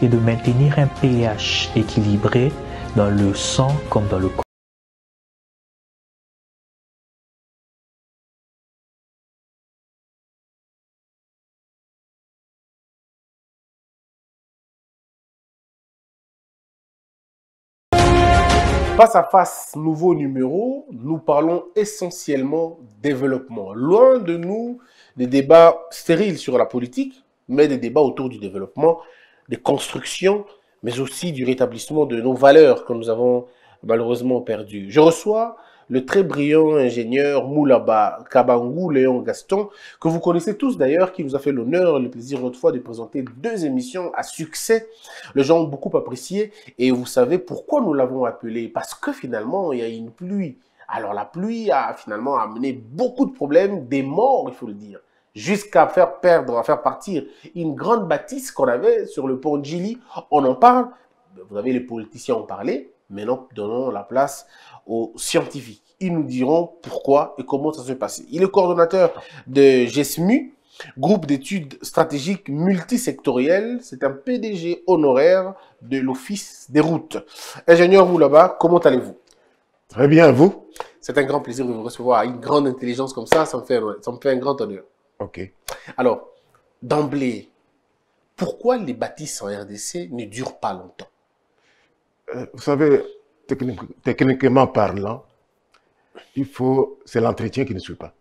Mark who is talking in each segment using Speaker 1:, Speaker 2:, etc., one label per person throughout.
Speaker 1: et de maintenir un pH équilibré dans le sang comme dans le corps.
Speaker 2: Face à face, nouveau numéro, nous parlons essentiellement développement. Loin de nous des débats stériles sur la politique, mais des débats autour du développement, des constructions, mais aussi du rétablissement de nos valeurs que nous avons malheureusement perdues. Je reçois le très brillant ingénieur Moulaba Kabangou Léon Gaston, que vous connaissez tous d'ailleurs, qui nous a fait l'honneur et le plaisir autrefois de présenter 2 émissions à succès. Les gens ont beaucoup apprécié et vous savez pourquoi nous l'avons appelé? Parce que finalement, il y a une pluie. Alors la pluie a finalement amené beaucoup de problèmes, des morts, il faut le dire, jusqu'à faire perdre, à faire partir une grande bâtisse qu'on avait sur le pont Djili. On en parle, vous avez les politiciens en parlé, maintenant donnons la place aux scientifiques. Ils nous diront pourquoi et comment ça s'est passé. Il est coordonnateur de GESMU, groupe d'études stratégiques multisectorielles. C'est un PDG honoraire de l'Office des routes. Ingénieur Moulaba, comment allez-vous?
Speaker 3: Très bien, vous?
Speaker 2: C'est un grand plaisir de vous recevoir. Une grande intelligence comme ça me fait un grand honneur.
Speaker 3: Ok.
Speaker 2: Alors, d'emblée, pourquoi les bâtisses en RDC ne durent pas longtemps?
Speaker 3: Vous savez, techniquement parlant, c'est l'entretien qui ne suit pas.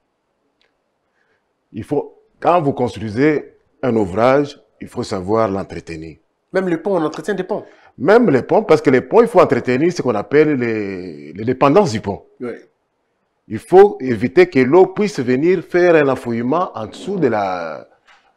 Speaker 3: Quand vous construisez un ouvrage, il faut savoir l'entretenir.
Speaker 2: Même les ponts, on entretient des ponts?
Speaker 3: Même les ponts, parce que les ponts, il faut entretenir ce qu'on appelle les dépendances du pont.
Speaker 2: Oui.
Speaker 3: Il faut éviter que l'eau puisse venir faire un enfouillement en dessous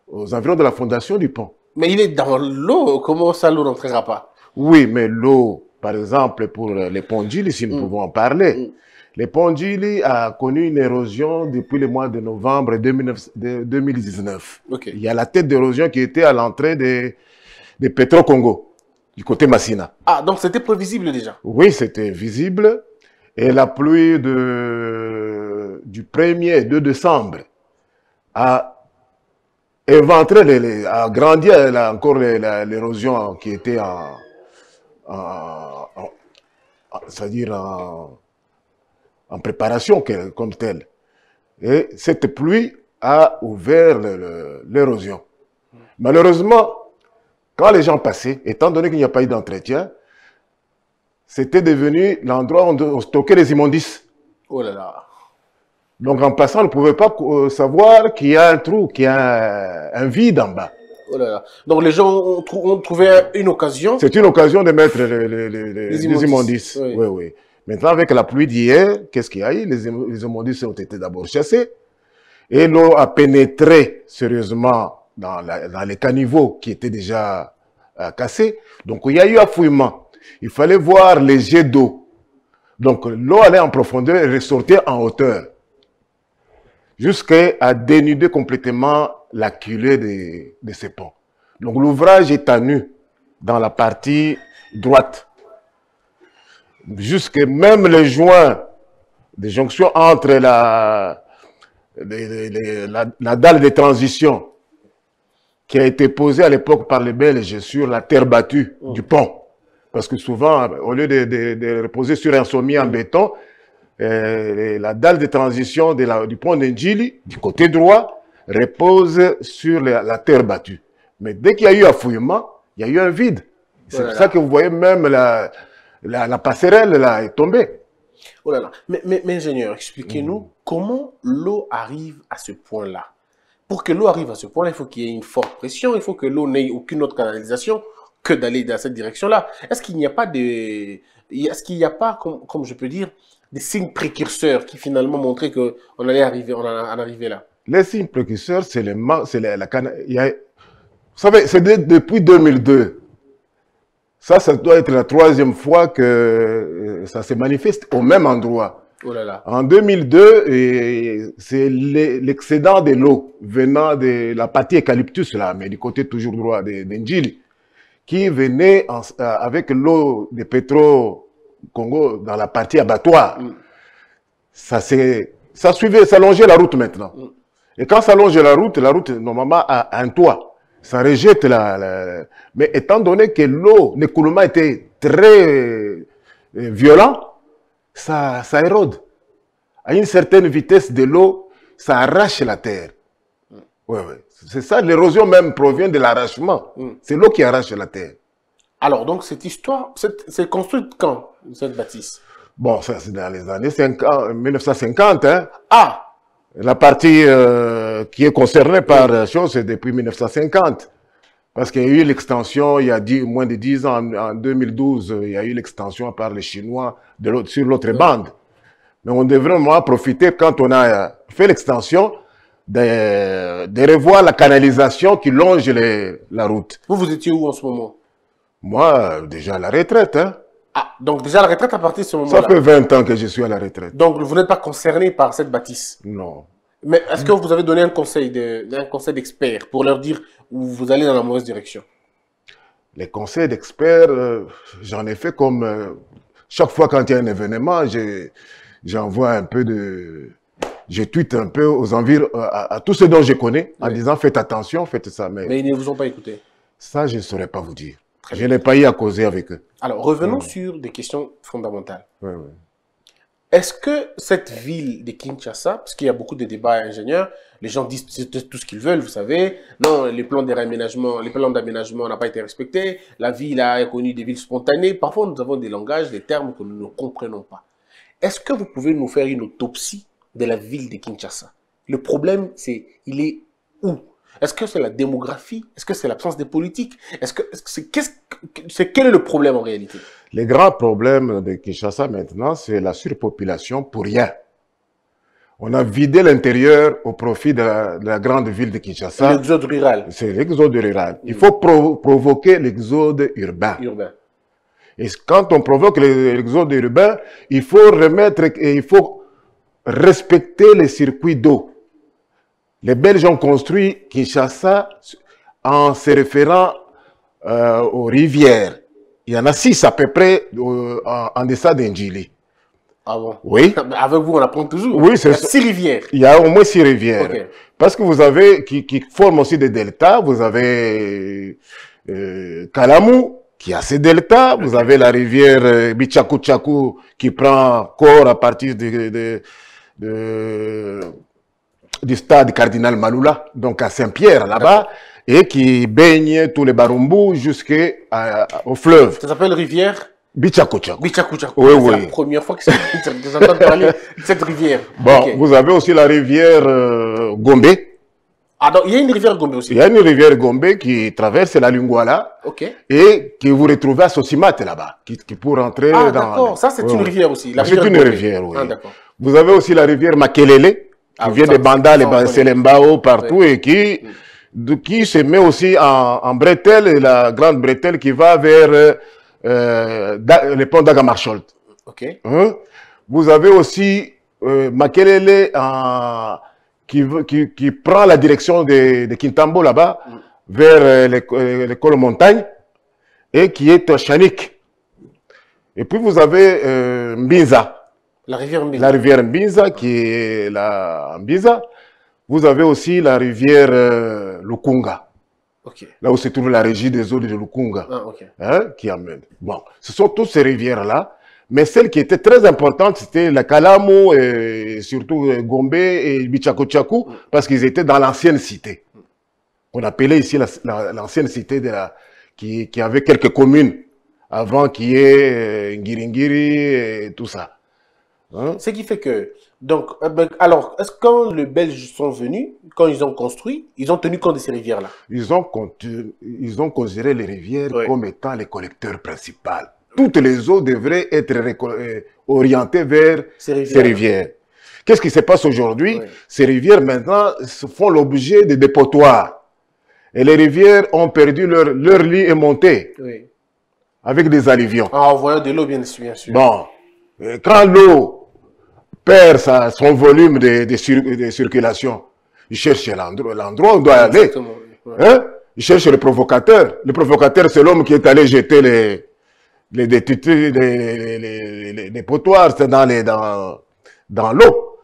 Speaker 3: aux environs de la fondation du pont.
Speaker 2: Mais il est dans l'eau, comment ça l'eau n'entrera pas?
Speaker 3: Oui, mais l'eau, par exemple, pour les ponts Djili, si nous pouvons en parler, les ponts Djili a connu une érosion depuis le mois de novembre 2019.
Speaker 2: Okay.
Speaker 3: Il y a la tête d'érosion qui était à l'entrée de Petro-Congo, du côté Massina.
Speaker 2: Ah, donc c'était prévisible déjà? Oui,
Speaker 3: c'était visible. Et la pluie du 1er et 2 décembre a éventré, a grandi encore l'érosion qui était c'est-à-dire en préparation comme telle. Et cette pluie a ouvert l'érosion. Malheureusement, quand les gens passaient, étant donné qu'il n'y a pas eu d'entretien, c'était devenu l'endroit où on stockait les immondices.
Speaker 2: Oh là là.
Speaker 3: Donc en passant, on ne pouvait pas savoir qu'il y a un trou, qu'il y a un vide en bas.
Speaker 2: Oh là là. Donc les gens ont trouvé une occasion.
Speaker 3: C'est une occasion de mettre les immondices. Oui. Oui, oui. Maintenant, avec la pluie d'hier, qu'est-ce qu'il y a eu? Les immondices ont été d'abord chassés. Et l'eau a pénétré sérieusement dans les caniveaux qui étaient déjà cassés. Donc il y a eu affouillement. Il fallait voir les jets d'eau. Donc l'eau allait en profondeur et ressortait en hauteur. Jusqu'à dénuder complètement la culée de ces ponts. Donc l'ouvrage est à nu dans la partie droite. Jusque même les joints, des jonctions entre la dalle de transition qui a été posée à l'époque par les Belges sur la terre battue du pont. Parce que souvent, au lieu de reposer sur un sommier en béton, la dalle de transition du pont d'Ndjili, du côté droit, repose sur la terre battue. Mais dès qu'il y a eu affouillement, il y a eu un vide. C'est pour ça que vous voyez même la passerelle là, est tombée.
Speaker 2: Oh là là. Mais ingénieur, expliquez-nous comment l'eau arrive à ce point-là. Pour que l'eau arrive à ce point-là, il faut qu'il y ait une forte pression, il faut que l'eau n'ait aucune autre canalisation que d'aller dans cette direction-là. Est-ce qu'il n'y a pas comme je peux dire, des signes précurseurs qui finalement montraient qu'on allait arriver, en arriver là?
Speaker 3: Les signes précurseurs, c'est vous savez, c'est depuis 2002. Ça doit être la 3e fois que ça se manifeste au même endroit.
Speaker 2: Oh là là.
Speaker 3: En 2002, c'est l'excédent de l'eau venant de la partie eucalyptus, là, mais du côté toujours droit de Ndjili, qui venait avec l'eau de Petro-Congo dans la partie abattoir. Ça longeait la route maintenant. Et quand ça longe la route, normalement, a un toit. Ça rejette Mais étant donné que l'écoulement était très violent, ça érode. À une certaine vitesse de l'eau, ça arrache la terre. Ouais, ouais. C'est ça, l'érosion même provient de l'arrachement. C'est l'eau qui arrache la terre.
Speaker 2: Alors, donc, cette histoire, c'est construite quand, cette bâtisse?
Speaker 3: Bon, ça c'est dans les années 1950. Hein.
Speaker 2: Ah!
Speaker 3: La partie qui est concernée par la chose, c'est depuis 1950. Parce qu'il y a eu l'extension, il y a moins de 10 ans, en 2012, il y a eu l'extension par les Chinois sur l'autre bande. Mais on devrait vraiment profiter, quand on a fait l'extension, de revoir la canalisation qui longe la route.
Speaker 2: Vous étiez où en ce moment?
Speaker 3: Moi, déjà à la retraite. Hein.
Speaker 2: Ah, donc déjà à la retraite à partir de ce moment-là?
Speaker 3: Ça fait 20 ans que je suis à la retraite.
Speaker 2: Donc vous n'êtes pas concerné par cette bâtisse?
Speaker 3: Non.
Speaker 2: Mais est-ce que vous avez donné un conseil d'experts pour leur dire où vous allez dans la mauvaise direction?
Speaker 3: Les conseils d'experts, j'en ai fait comme... chaque fois quand il y a un événement, j'envoie un peu de... Je tweete un peu aux environs, à tous ceux dont je connais, en disant faites attention, faites ça. Mais
Speaker 2: ils ne vous ont pas écouté? Ça,
Speaker 3: je ne saurais pas vous dire. Je n'ai pas eu à causer avec eux.
Speaker 2: Alors, revenons sur des questions fondamentales.
Speaker 3: Oui, oui.
Speaker 2: Est-ce que cette ville de Kinshasa, parce qu'il y a beaucoup de débats ingénieurs, les gens disent tout ce qu'ils veulent, vous savez, non, les plans d'aménagement n'ont pas été respectés, la ville a connu des villes spontanées, parfois nous avons des langages, des termes que nous ne comprenons pas. Est-ce que vous pouvez nous faire une autopsie de la ville de Kinshasa? Le problème, c'est, il est où? Est-ce que c'est la démographie? Est-ce que c'est l'absence des politiques? Quel est le problème en réalité?
Speaker 3: Le grand problème de Kinshasa maintenant, c'est la surpopulation pour rien. On a vidé l'intérieur au profit de la grande ville de Kinshasa.
Speaker 2: L'exode rural.
Speaker 3: C'est l'exode rural. Il faut provoquer l'exode urbain. Et quand on provoque l'exode urbain, il faut respecter les circuits d'eau. Les Belges ont construit Kinshasa en se référant aux rivières. Il y en a 6 à peu près en deçà d'Indjili.
Speaker 2: Ah bon?
Speaker 3: Oui.
Speaker 2: Avec vous, on apprend toujours.
Speaker 3: Oui, c'est
Speaker 2: 6 rivières.
Speaker 3: Il y a au moins 6 rivières.
Speaker 2: Okay.
Speaker 3: Parce que vous avez, qui forment aussi des deltas, vous avez Kalamu, qui a ses deltas, vous avez la rivière Bichaku qui prend corps à partir du stade Cardinal Maloula, donc à Saint-Pierre, là-bas, et qui baigne tous les Barumbou jusqu'au fleuve.
Speaker 2: Ça s'appelle rivière
Speaker 3: Bichaku-Chaku.
Speaker 2: Bichaku-Chaku.
Speaker 3: Oui,
Speaker 2: c'est
Speaker 3: oui.
Speaker 2: la première fois que j'entends parler de cette rivière.
Speaker 3: Bon, vous avez aussi la rivière Gombe.
Speaker 2: Ah, donc il y a une rivière Gombe aussi?
Speaker 3: Il y a une rivière Gombe qui traverse la Lingouala et que vous retrouvez à Sosimate là-bas, qui pour entrer dans...
Speaker 2: d'accord, ça c'est une rivière aussi.
Speaker 3: C'est une rivière, oui.
Speaker 2: Ah, d'accord.
Speaker 3: Vous avez aussi la rivière Makelele, qui vient des Banda, les Selembao, partout, et qui se met aussi en bretelle, la grande bretelle qui va vers le pont d'Agamarcholt. Hein? Vous avez aussi Makelele qui prend la direction de Kintambo là-bas, vers l'école montagne, et qui est à Chanik. Et puis vous avez Mbinza.
Speaker 2: La rivière Mbinza.
Speaker 3: La rivière Mbinza, qui est là en Mbinza. Vous avez aussi la rivière Lukunga. Là où se trouve la régie des eaux de Lukunga. Qui amène. Bon, ce sont toutes ces rivières-là. Mais celle qui était très importante, c'était la Kalamu, et surtout Gombe et Bichaku-Chaku, parce qu'ils étaient dans l'ancienne cité. On appelait ici l'ancienne cité qui avait quelques communes avant qu'il y ait Ngiringiri et tout ça. Hein?
Speaker 2: Ce qui fait que, donc, alors, est-ce que quand les Belges sont venus, quand ils ont construit, ils ont tenu compte de ces rivières-là?
Speaker 3: Ils ont considéré les rivières comme étant les collecteurs principaux. Toutes les eaux devraient être orientées vers ces rivières. Qu'est-ce qui se passe aujourd'hui? Ces rivières, maintenant, font l'objet de dépotoirs. Et les rivières ont perdu leur lit et monté avec des alluvions.
Speaker 2: En envoyant de l'eau, bien sûr.
Speaker 3: Bon, quand l'eau perd son volume de circulation, il cherche l'endroit où il doit aller. Hein? Il cherche le provocateur. Le provocateur, c'est l'homme qui est allé jeter les potoirs dans l'eau.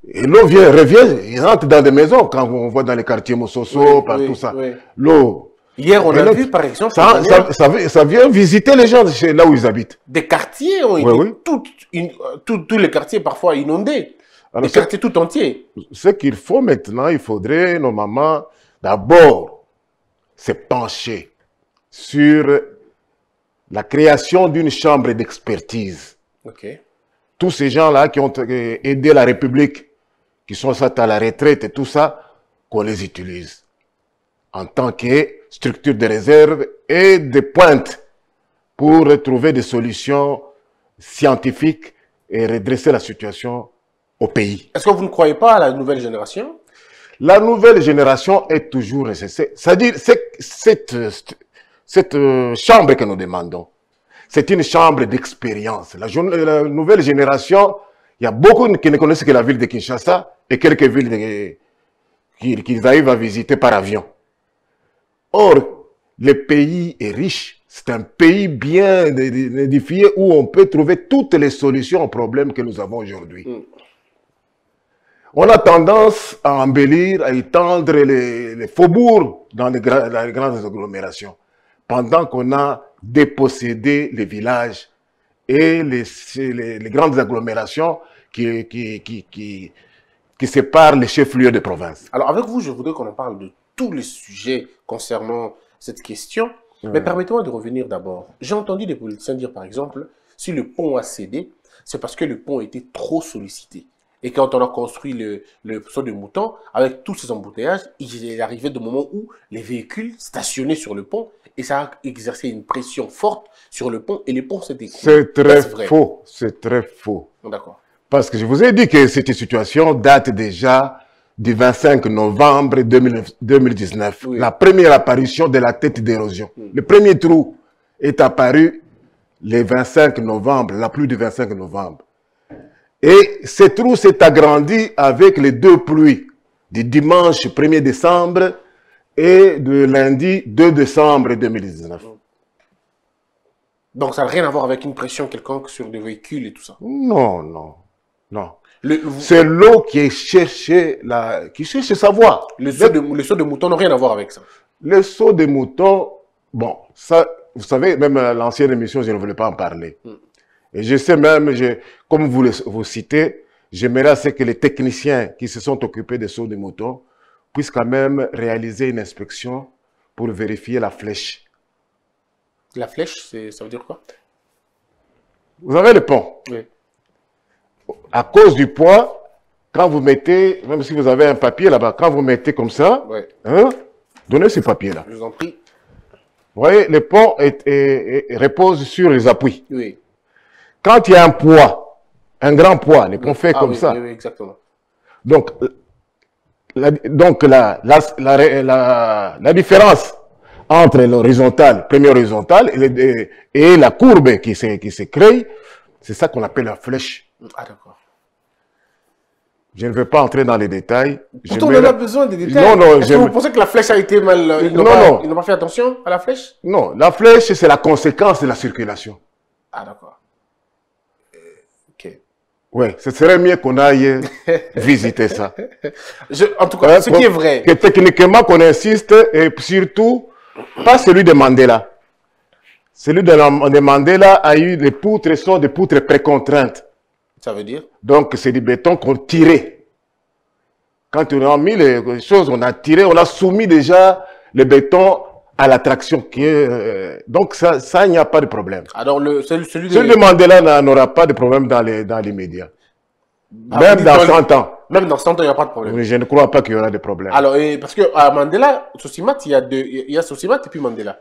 Speaker 3: Et l'eau revient, il rentre dans des maisons, quand on voit dans les quartiers Mososo, par tout ça.
Speaker 2: Oui.
Speaker 3: L'eau.
Speaker 2: Hier, on a vu, par exemple,
Speaker 3: ça vient visiter les gens là où ils habitent.
Speaker 2: Des quartiers ont été tous les quartiers parfois inondés. Alors, des quartiers tout entiers.
Speaker 3: Ce qu'il faut maintenant, il faudrait normalement d'abord se pencher sur la création d'une chambre d'expertise.
Speaker 2: Okay.
Speaker 3: Tous ces gens-là qui ont aidé la République, qui sont à la retraite et tout ça, qu'on les utilise en tant que structure de réserve et de pointe pour trouver des solutions scientifiques et redresser la situation au pays.
Speaker 2: Est-ce que vous ne croyez pas à la nouvelle génération?
Speaker 3: La nouvelle génération est toujours nécessaire. C'est-à-dire, cette chambre que nous demandons, c'est une chambre d'expérience. La nouvelle génération, il y a beaucoup qui ne connaissent que la ville de Kinshasa et quelques villes qu'ils arrivent à visiter par avion. Or, le pays est riche. C'est un pays bien édifié où on peut trouver toutes les solutions aux problèmes que nous avons aujourd'hui. On a tendance à embellir, à étendre les faubourgs dans les grandes agglomérations, pendant qu'on a dépossédé les villages et les grandes agglomérations qui séparent les chefs-lieux de province.
Speaker 2: Alors avec vous, je voudrais qu'on en parle de tous les sujets concernant cette question, mais permettez-moi de revenir d'abord. J'ai entendu des politiciens dire par exemple, si le pont a cédé, c'est parce que le pont était trop sollicité. Et quand on a construit le saut de mouton, avec tous ces embouteillages, il est arrivé de moments où les véhicules stationnaient sur le pont et ça a exercé une pression forte sur le pont et le pont s'est écroulé.
Speaker 3: C'est très faux. C'est très faux.
Speaker 2: D'accord.
Speaker 3: Parce que je vous ai dit que cette situation date déjà du 25 novembre 2019. Oui. La première apparition de la tête d'érosion. Le premier trou est apparu le 25 novembre, la pluie du 25 novembre. Et ce trou s'est agrandi avec les deux pluies du dimanche 1er décembre et de lundi 2 décembre 2019.
Speaker 2: Donc ça n'a rien à voir avec une pression quelconque sur des véhicules et tout ça?
Speaker 3: Non, non, non. C'est l'eau qui cherche sa voie.
Speaker 2: Le saut de mouton n'a rien à voir avec ça?
Speaker 3: Le saut de mouton, bon, ça, vous savez, même à l'ancienne émission, je ne voulais pas en parler. Et je sais même, comme vous citez, j'aimerais que les techniciens qui se sont occupés des sauts de moutons puissent quand même réaliser une inspection pour vérifier la flèche.
Speaker 2: La flèche, ça veut dire quoi?
Speaker 3: Vous avez le pont.
Speaker 2: Oui.
Speaker 3: À cause du poids, quand vous mettez, même si vous avez un papier là-bas, quand vous mettez comme ça,
Speaker 2: oui.
Speaker 3: Hein, donnez ce papier-là.
Speaker 2: Je vous en prie.
Speaker 3: Vous voyez, le pont repose sur les appuis.
Speaker 2: Oui.
Speaker 3: Quand il y a un poids, un grand poids, les ponts fait comme ça.
Speaker 2: Oui, exactement.
Speaker 3: Donc, la différence entre l'horizontale, première horizontale, et la courbe qui se crée, c'est ça qu'on appelle la flèche.
Speaker 2: Ah, d'accord.
Speaker 3: Je ne vais pas entrer dans les détails.
Speaker 2: Pourtant, on en a besoin des détails.
Speaker 3: Non, non.
Speaker 2: Est-ce que vous pensez que la flèche a été mal... Ils n'ont pas fait attention à la flèche?
Speaker 3: Non, la flèche, c'est la conséquence de la circulation.
Speaker 2: Ah, d'accord. Ok.
Speaker 3: Oui, ce serait mieux qu'on aille visiter ça.
Speaker 2: En tout cas, ce qui est vrai.
Speaker 3: Que techniquement, qu'on insiste, et surtout, pas celui de Mandela. Celui de Mandela a eu des poutres, sont des poutres précontraintes.
Speaker 2: Ça veut dire? Donc,
Speaker 3: c'est du béton qu'on tirait. Quand on a mis les choses, on a tiré, on a soumis déjà le béton à l'attraction. Donc, ça il n'y a pas de problème.
Speaker 2: Alors, celui
Speaker 3: de Mandela n'aura pas de problème dans les médias. Même dans 100 ans.
Speaker 2: Même dans 100 ans, il n'y a pas de problème.
Speaker 3: Oui, je ne crois pas qu'il y aura de problème.
Speaker 2: Alors, parce qu'à Mandela, Sosimat, il y a Sosimat et puis Mandela.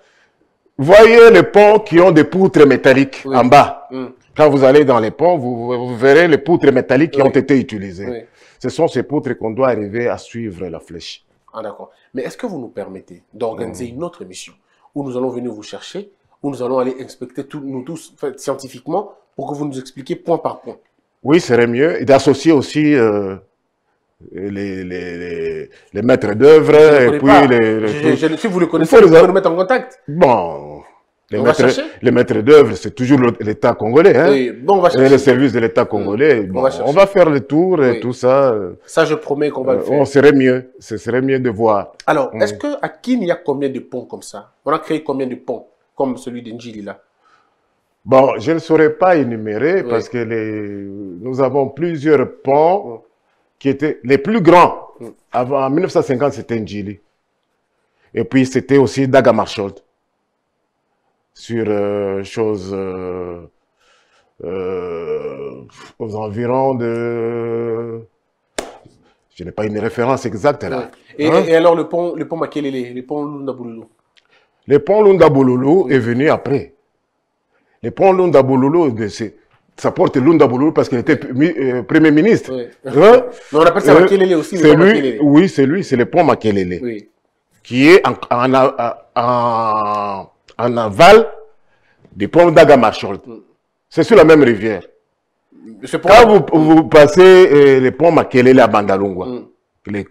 Speaker 3: Voyez les ponts qui ont des poutres métalliques en bas. Quand vous allez dans les ponts, vous verrez les poutres métalliques qui ont été utilisées. Oui. Ce sont ces poutres qu'on doit arriver à suivre la flèche.
Speaker 2: Ah d'accord. Mais est-ce que vous nous permettez d'organiser une autre émission où nous allons venir vous chercher, où nous allons aller inspecter nous tous scientifiquement pour que vous nous expliquiez point par point?
Speaker 3: Oui, ce serait mieux. Et d'associer aussi les maîtres d'œuvre et puis
Speaker 2: si vous le connaissez, vous pouvez nous mettre en contact.
Speaker 3: Bon, Les maîtres d'œuvre, c'est toujours l'État congolais. Hein?
Speaker 2: Oui, bon, on va chercher.
Speaker 3: Et le service de l'État congolais. Bon, on va faire le tour et tout ça.
Speaker 2: Ça, je promets qu'on va le faire.
Speaker 3: On serait mieux. Ce serait mieux de voir.
Speaker 2: Alors, est-ce qu'à Kin, il y a combien de ponts comme ça? On a créé combien de ponts comme celui d'Ndjili là?
Speaker 3: Bon, je ne saurais pas énumérer parce que nous avons plusieurs ponts qui étaient les plus grands. Avant, en 1950, c'était Ndjili. Et puis, c'était aussi Dagamarchold. Sur aux environs de... Je n'ai pas une référence exacte là.
Speaker 2: Et alors, le pont Makelele, le pont Lunda Boululu?
Speaker 3: Le pont Lunda Boululu est venu après. Le pont Lunda Boululu, ça porte Lunda Boululu parce qu'il était Premier ministre.
Speaker 2: Oui. Mais on appelle ça Makelele aussi.
Speaker 3: C'est lui, oui, c'est lui, c'est le pont Makelele.
Speaker 2: Oui.
Speaker 3: Qui est en aval du pont Dagamarchold. C'est sur la même rivière. Quand vous passez le pont Makelele à Bandalungwa,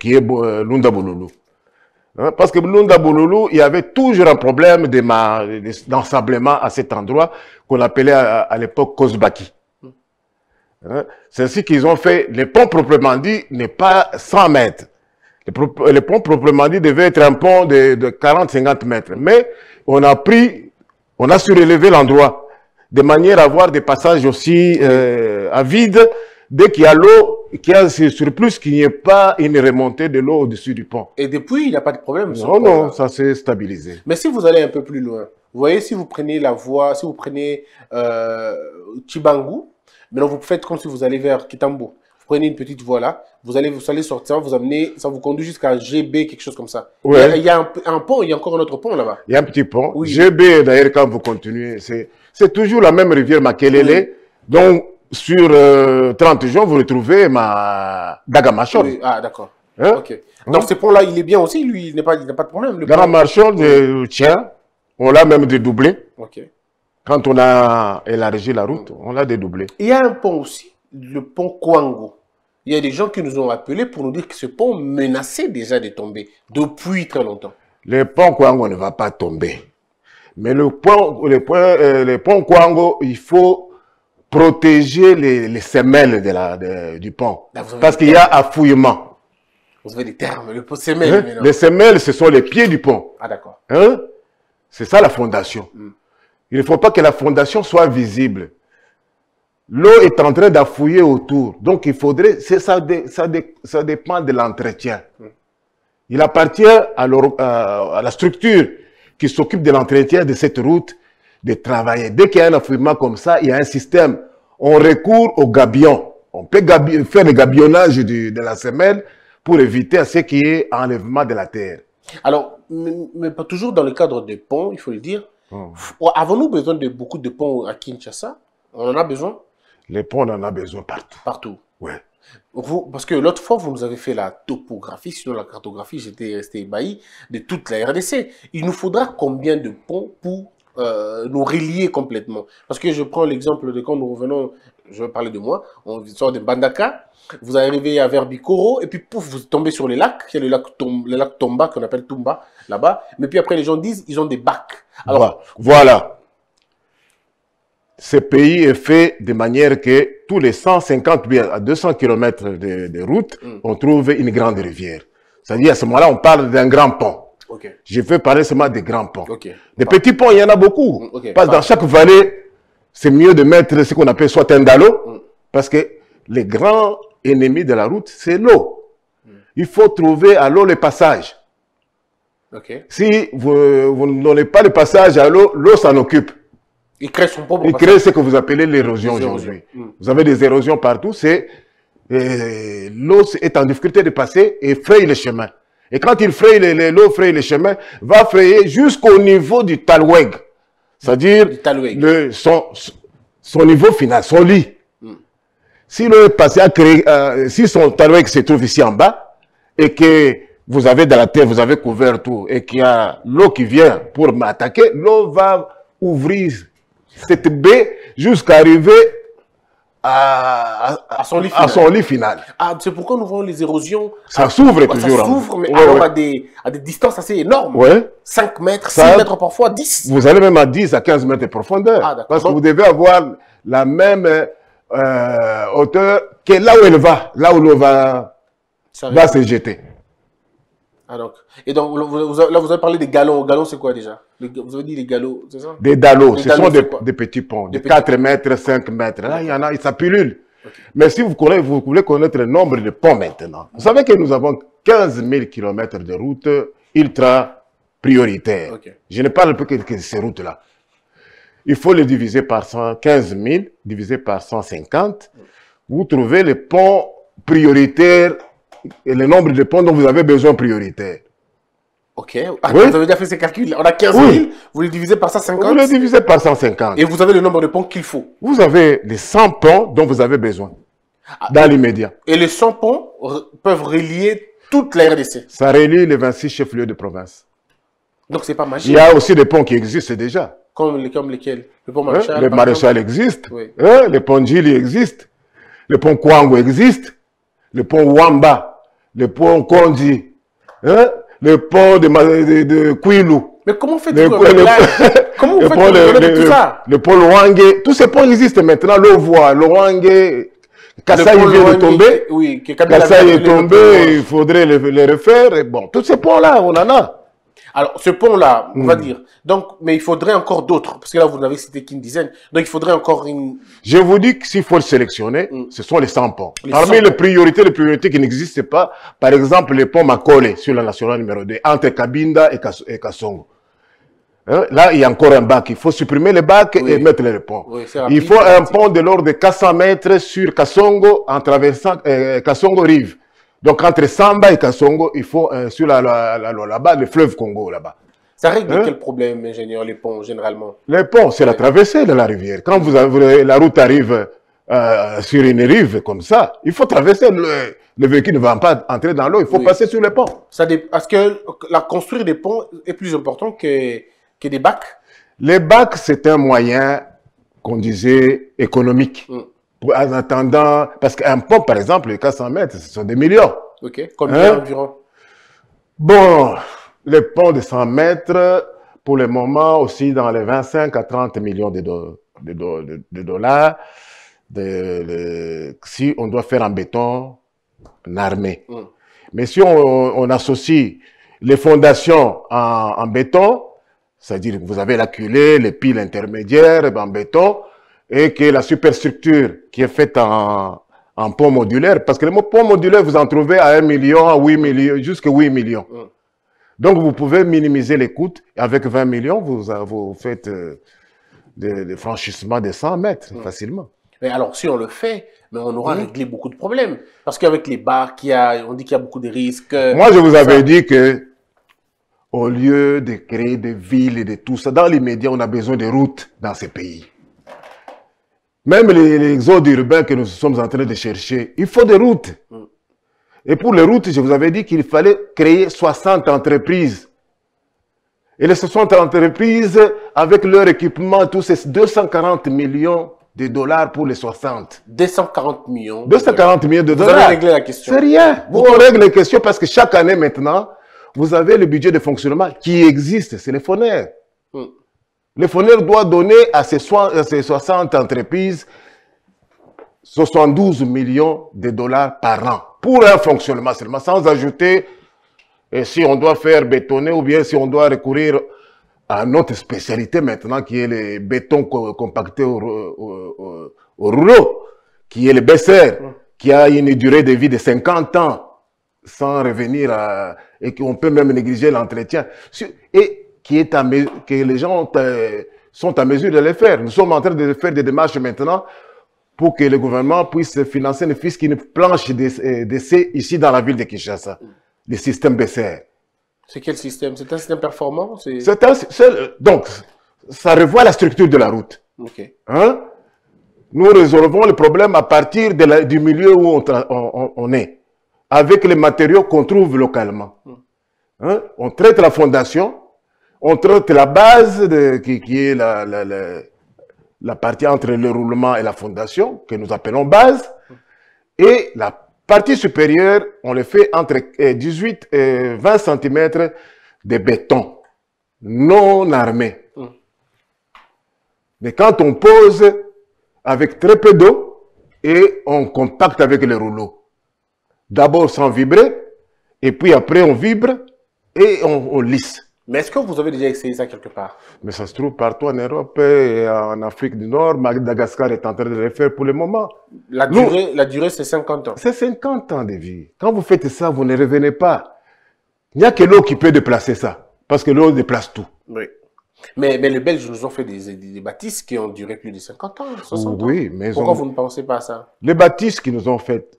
Speaker 3: qui est Lunda Boululu. Hein, parce que Lunda Boululu, il y avait toujours un problème d'ensablement à cet endroit qu'on appelait à l'époque Kozbaki. Hein, c'est ainsi qu'ils ont fait, le pont proprement dit n'est pas 100 mètres. Le pont proprement dit devait être un pont de 40-50 mètres. Mais on a surélevé l'endroit de manière à avoir des passages aussi à vide dès qu'il y a l'eau, qu'il y a ce surplus, qu'il n'y ait pas une remontée de l'eau au-dessus du pont.
Speaker 2: Et depuis, il n'y a pas de problème.
Speaker 3: Non, ça s'est stabilisé.
Speaker 2: Mais si vous allez un peu plus loin, vous voyez, si vous prenez la voie, si vous prenez Chibangu, maintenant vous faites comme si vous allez vers Kitambo. Prenez une petite voie là, vous allez sortir, vous amenez, ça vous conduit jusqu'à GB, quelque chose comme ça. Ouais. Il y a un pont, il y a encore un autre pont là-bas.
Speaker 3: Il y a un petit pont.
Speaker 2: Oui.
Speaker 3: GB, d'ailleurs, quand vous continuez, c'est toujours la même rivière Makelele. Donc, sur 30 jours, vous retrouvez Dagamarchold.
Speaker 2: Oui. Ah, d'accord. Hein? Ok. Donc, ce pont-là, il est bien aussi, lui, il n'a pas de problème.
Speaker 3: Dagamarchold, tiens, on l'a même dédoublé.
Speaker 2: Ok.
Speaker 3: Quand on a élargi la route, on l'a dédoublé.
Speaker 2: Il y a un pont aussi, le pont Kwango. Il y a des gens qui nous ont appelés pour nous dire que ce pont menaçait déjà de tomber depuis très longtemps.
Speaker 3: Le pont Kwango ne va pas tomber. Mais le pont Kwango, il faut protéger les semelles du pont. Parce qu'il y a affouillement.
Speaker 2: Vous avez des termes, le pont semelle.
Speaker 3: Les semelles, ce sont les pieds du pont.
Speaker 2: Ah, d'accord.
Speaker 3: Hein? C'est ça la fondation. Il ne faut pas que la fondation soit visible. L'eau est en train d'affouiller autour. Donc, il faudrait... Ça dépend de l'entretien. Il appartient à la structure qui s'occupe de l'entretien de cette route de travailler. Dès qu'il y a un affouillement comme ça, il y a un système. On recourt au gabion. On peut faire le gabillonnage de la semelle pour éviter à ce qu'il y ait enlèvement de la terre.
Speaker 2: Alors, mais pas toujours dans le cadre des ponts, il faut le dire. Avons-nous besoin de beaucoup de ponts à Kinshasa? On en a besoin?
Speaker 3: Les ponts, on en a besoin partout.
Speaker 2: Partout?
Speaker 3: Ouais.
Speaker 2: Parce que l'autre fois, vous nous avez fait la topographie, sinon la cartographie, j'étais resté ébahi de toute la RDC. Il nous faudra combien de ponts pour nous relier complètement? Parce que je prends l'exemple de quand nous revenons, je vais parler de moi, on sort de Bandaka, vous arrivez à Verbicoro, et puis pouf, vous tombez sur les lacs, il y a le lac Tomba, qu'on appelle Tumba, là-bas, mais puis après les gens disent, ils ont des bacs.
Speaker 3: Alors, voilà. Ce pays est fait de manière que tous les 150 à 200 km de route, on trouve une grande rivière. C'est-à-dire, à ce moment-là, on parle d'un grand pont.
Speaker 2: Okay.
Speaker 3: Je veux parler seulement des grands ponts.
Speaker 2: Okay.
Speaker 3: Des petits ponts, il y en a beaucoup. Parce que dans chaque vallée, c'est mieux de mettre ce qu'on appelle soit un dalo, parce que les grands ennemis de la route, c'est l'eau. Il faut trouver à l'eau le passage. Si vous ne donnez pas le passage à l'eau, l'eau s'en occupe.
Speaker 2: Il crée son propre
Speaker 3: Il crée ce que vous appelez l'érosion aujourd'hui. Vous avez des érosions partout, l'eau est en difficulté de passer et fraye le chemin. Et quand il fraye l'eau fraye le chemin, va frayer jusqu'au niveau du talweg. C'est-à-dire son niveau final, son lit. Si l'eau est passée à créer, si son talweg se trouve ici en bas, et que vous avez dans la terre, vous avez couvert tout, et qu'il y a l'eau qui vient pour m'attaquer, l'eau va ouvrir cette baie jusqu'à arriver
Speaker 2: à son lit final. Ah, c'est pourquoi nous voyons les érosions.
Speaker 3: Ça s'ouvre toujours.
Speaker 2: Ça s'ouvre, mais alors à des distances assez énormes.
Speaker 3: Ouais.
Speaker 2: 5 mètres, 6 mètres parfois, 10.
Speaker 3: Vous allez même à 10 à 15 mètres de profondeur.
Speaker 2: Ah,
Speaker 3: parce que vous devez avoir la même hauteur que là où elle va, là où l'eau va se jeter.
Speaker 2: Ah, donc. Et donc, là, vous avez parlé des galons. Galons, c'est quoi déjà? Vous avez dit les galops, c'est ça?
Speaker 3: Des dallots. Ce sont des petits ponts, de 4 mètres, 5 mètres. Là, il y en a, ça pullule. Okay. Mais si vous voulez connaître le nombre de ponts maintenant, vous savez que nous avons 15 000 km de routes ultra prioritaires. Okay. Je ne parle pas que de ces routes-là. Il faut les diviser par 15 000, divisé par 150. Vous trouvez les ponts prioritaires et le nombre de ponts dont vous avez besoin prioritaire.
Speaker 2: Ok. Ah, oui. Vous avez déjà fait ces calculs. On a 15 000, vous les divisez par 150.
Speaker 3: Vous les divisez par 150.
Speaker 2: Et vous avez le nombre de ponts qu'il faut.
Speaker 3: Vous avez les 100 ponts dont vous avez besoin dans l'immédiat.
Speaker 2: Et les 100 ponts peuvent relier toute la RDC.
Speaker 3: Ça relie les 26 chefs-lieux de province.
Speaker 2: Donc c'est pas magique.
Speaker 3: Il y a aussi des ponts qui existent déjà.
Speaker 2: Comme lesquels? Le pont Maréchal.
Speaker 3: Le Maréchal existe. Oui. Le pont Djili existe. Le pont Kwango existe. Le pont Wamba. Le pont Kondi. Le pont de Kouilou.
Speaker 2: Mais comment faites-vous comment vous faites tout ça?
Speaker 3: Le pont Luangue. Tous ces ponts existent maintenant. L'eau voit. Luangue. Kassai vient de tomber.
Speaker 2: Oui.
Speaker 3: Kassai est tombé. Il faudrait les refaire. Et bon, tous ces ponts-là, on en a.
Speaker 2: Alors, ce pont-là, on va dire. Donc, mais il faudrait encore d'autres. Parce que là, vous n'avez cité qu'une dizaine. Donc, il faudrait encore une...
Speaker 3: Je vous dis que s'il faut le sélectionner, ce sont les 100 ponts. Parmi les priorités qui n'existent pas, par exemple, le pont Makole sur la nationale numéro 2, entre Kabinda et Kassongo. Là, il y a encore un bac. Il faut supprimer les bacs et mettre les ponts. Oui, il faut un pont de l'ordre de 400 mètres sur Kassongo en traversant Kassongo-Rive. Donc, entre Samba et Kassongo, il faut sur là-bas, le fleuve Congo, là-bas.
Speaker 2: Ça règle quel problème, ingénieur, les ponts, généralement?
Speaker 3: Les ponts, c'est la traversée de la rivière. Quand la route arrive sur une rive comme ça, il faut traverser. Le véhicule ne va pas entrer dans l'eau, il faut passer sur les ponts.
Speaker 2: Est-ce que construire des ponts est plus important que des bacs?
Speaker 3: Les bacs, c'est un moyen, qu'on disait, économique. En attendant, parce qu'un pont, par exemple, les 400 mètres, ce sont des millions.
Speaker 2: Ok, combien environ?
Speaker 3: Bon, les ponts de 100 mètres, pour le moment, aussi dans les 25 à 30 millions de dollars, si on doit faire en béton, en armé. Mais si on associe les fondations en béton, c'est-à-dire que vous avez la culée, les piles intermédiaires en béton, et que la superstructure qui est faite en pont modulaire, parce que le pont modulaire, vous en trouvez à 1 million, à 8 millions, jusqu'à 8 millions. Donc, vous pouvez minimiser les coûts. Avec 20 millions, vous faites des franchissements de 100 mètres facilement.
Speaker 2: Mais alors, si on le fait, mais on aura réglé beaucoup de problèmes. Parce qu'avec les bacs, on dit qu'il y a beaucoup de risques.
Speaker 3: Moi, je vous avais dit que au lieu de créer des villes et de tout ça, dans l'immédiat, on a besoin de routes dans ces pays. Même les exodes urbains que nous sommes en train de chercher, il faut des routes. Et pour les routes, je vous avais dit qu'il fallait créer 60 entreprises. Et les 60 entreprises, avec leur équipement, tous ces 240 millions de dollars pour les 60.
Speaker 2: 240 millions.
Speaker 3: 240 millions de dollars.
Speaker 2: Vous avez réglé la question.
Speaker 3: C'est rien. Vous réglez la question parce que chaque année maintenant, vous avez le budget de fonctionnement qui existe, c'est les FONER. Le FONER doit donner à ces 60 entreprises 72 millions de dollars par an pour un fonctionnement seulement, sans ajouter si on doit faire bétonner ou bien si on doit recourir à notre spécialité maintenant qui est le béton compacté au rouleau, qui est le BSR, qui a une durée de vie de 50 ans sans revenir et qu'on peut même négliger l'entretien. Et que les gens sont à mesure de le faire. Nous sommes en train de faire des démarches maintenant pour que le gouvernement puisse financer ne fût-ce qu'une planche d'essai ici dans la ville de Kinshasa, le système BCR.
Speaker 2: C'est quel système? C'est un système performant?
Speaker 3: Donc, ça revoit la structure de la route.
Speaker 2: Okay.
Speaker 3: Nous résolvons le problème à partir du milieu où on est, avec les matériaux qu'on trouve localement. On traite la fondation, on traite la base qui est la partie entre le roulement et la fondation, que nous appelons base, et la partie supérieure, on le fait entre 18 et 20 cm de béton, non armé. Mais quand on pose avec très peu d'eau et on compacte avec les rouleaux, d'abord sans vibrer, et puis après on vibre et on lisse.
Speaker 2: Mais est-ce que vous avez déjà essayé ça quelque part?
Speaker 3: Mais ça se trouve partout en Europe et en Afrique du Nord. Madagascar est en train de le faire pour le moment.
Speaker 2: La durée c'est 50 ans.
Speaker 3: C'est 50 ans de vie. Quand vous faites ça, vous ne revenez pas. Il n'y a que l'eau qui peut déplacer ça. Parce que l'eau déplace tout.
Speaker 2: Oui. Mais les Belges nous ont fait des bâtisses qui ont duré plus de 50 ans, 60 ans.
Speaker 3: Oui, mais
Speaker 2: pourquoi vous ne pensez pas à ça?
Speaker 3: Les bâtisses qui nous ont faites,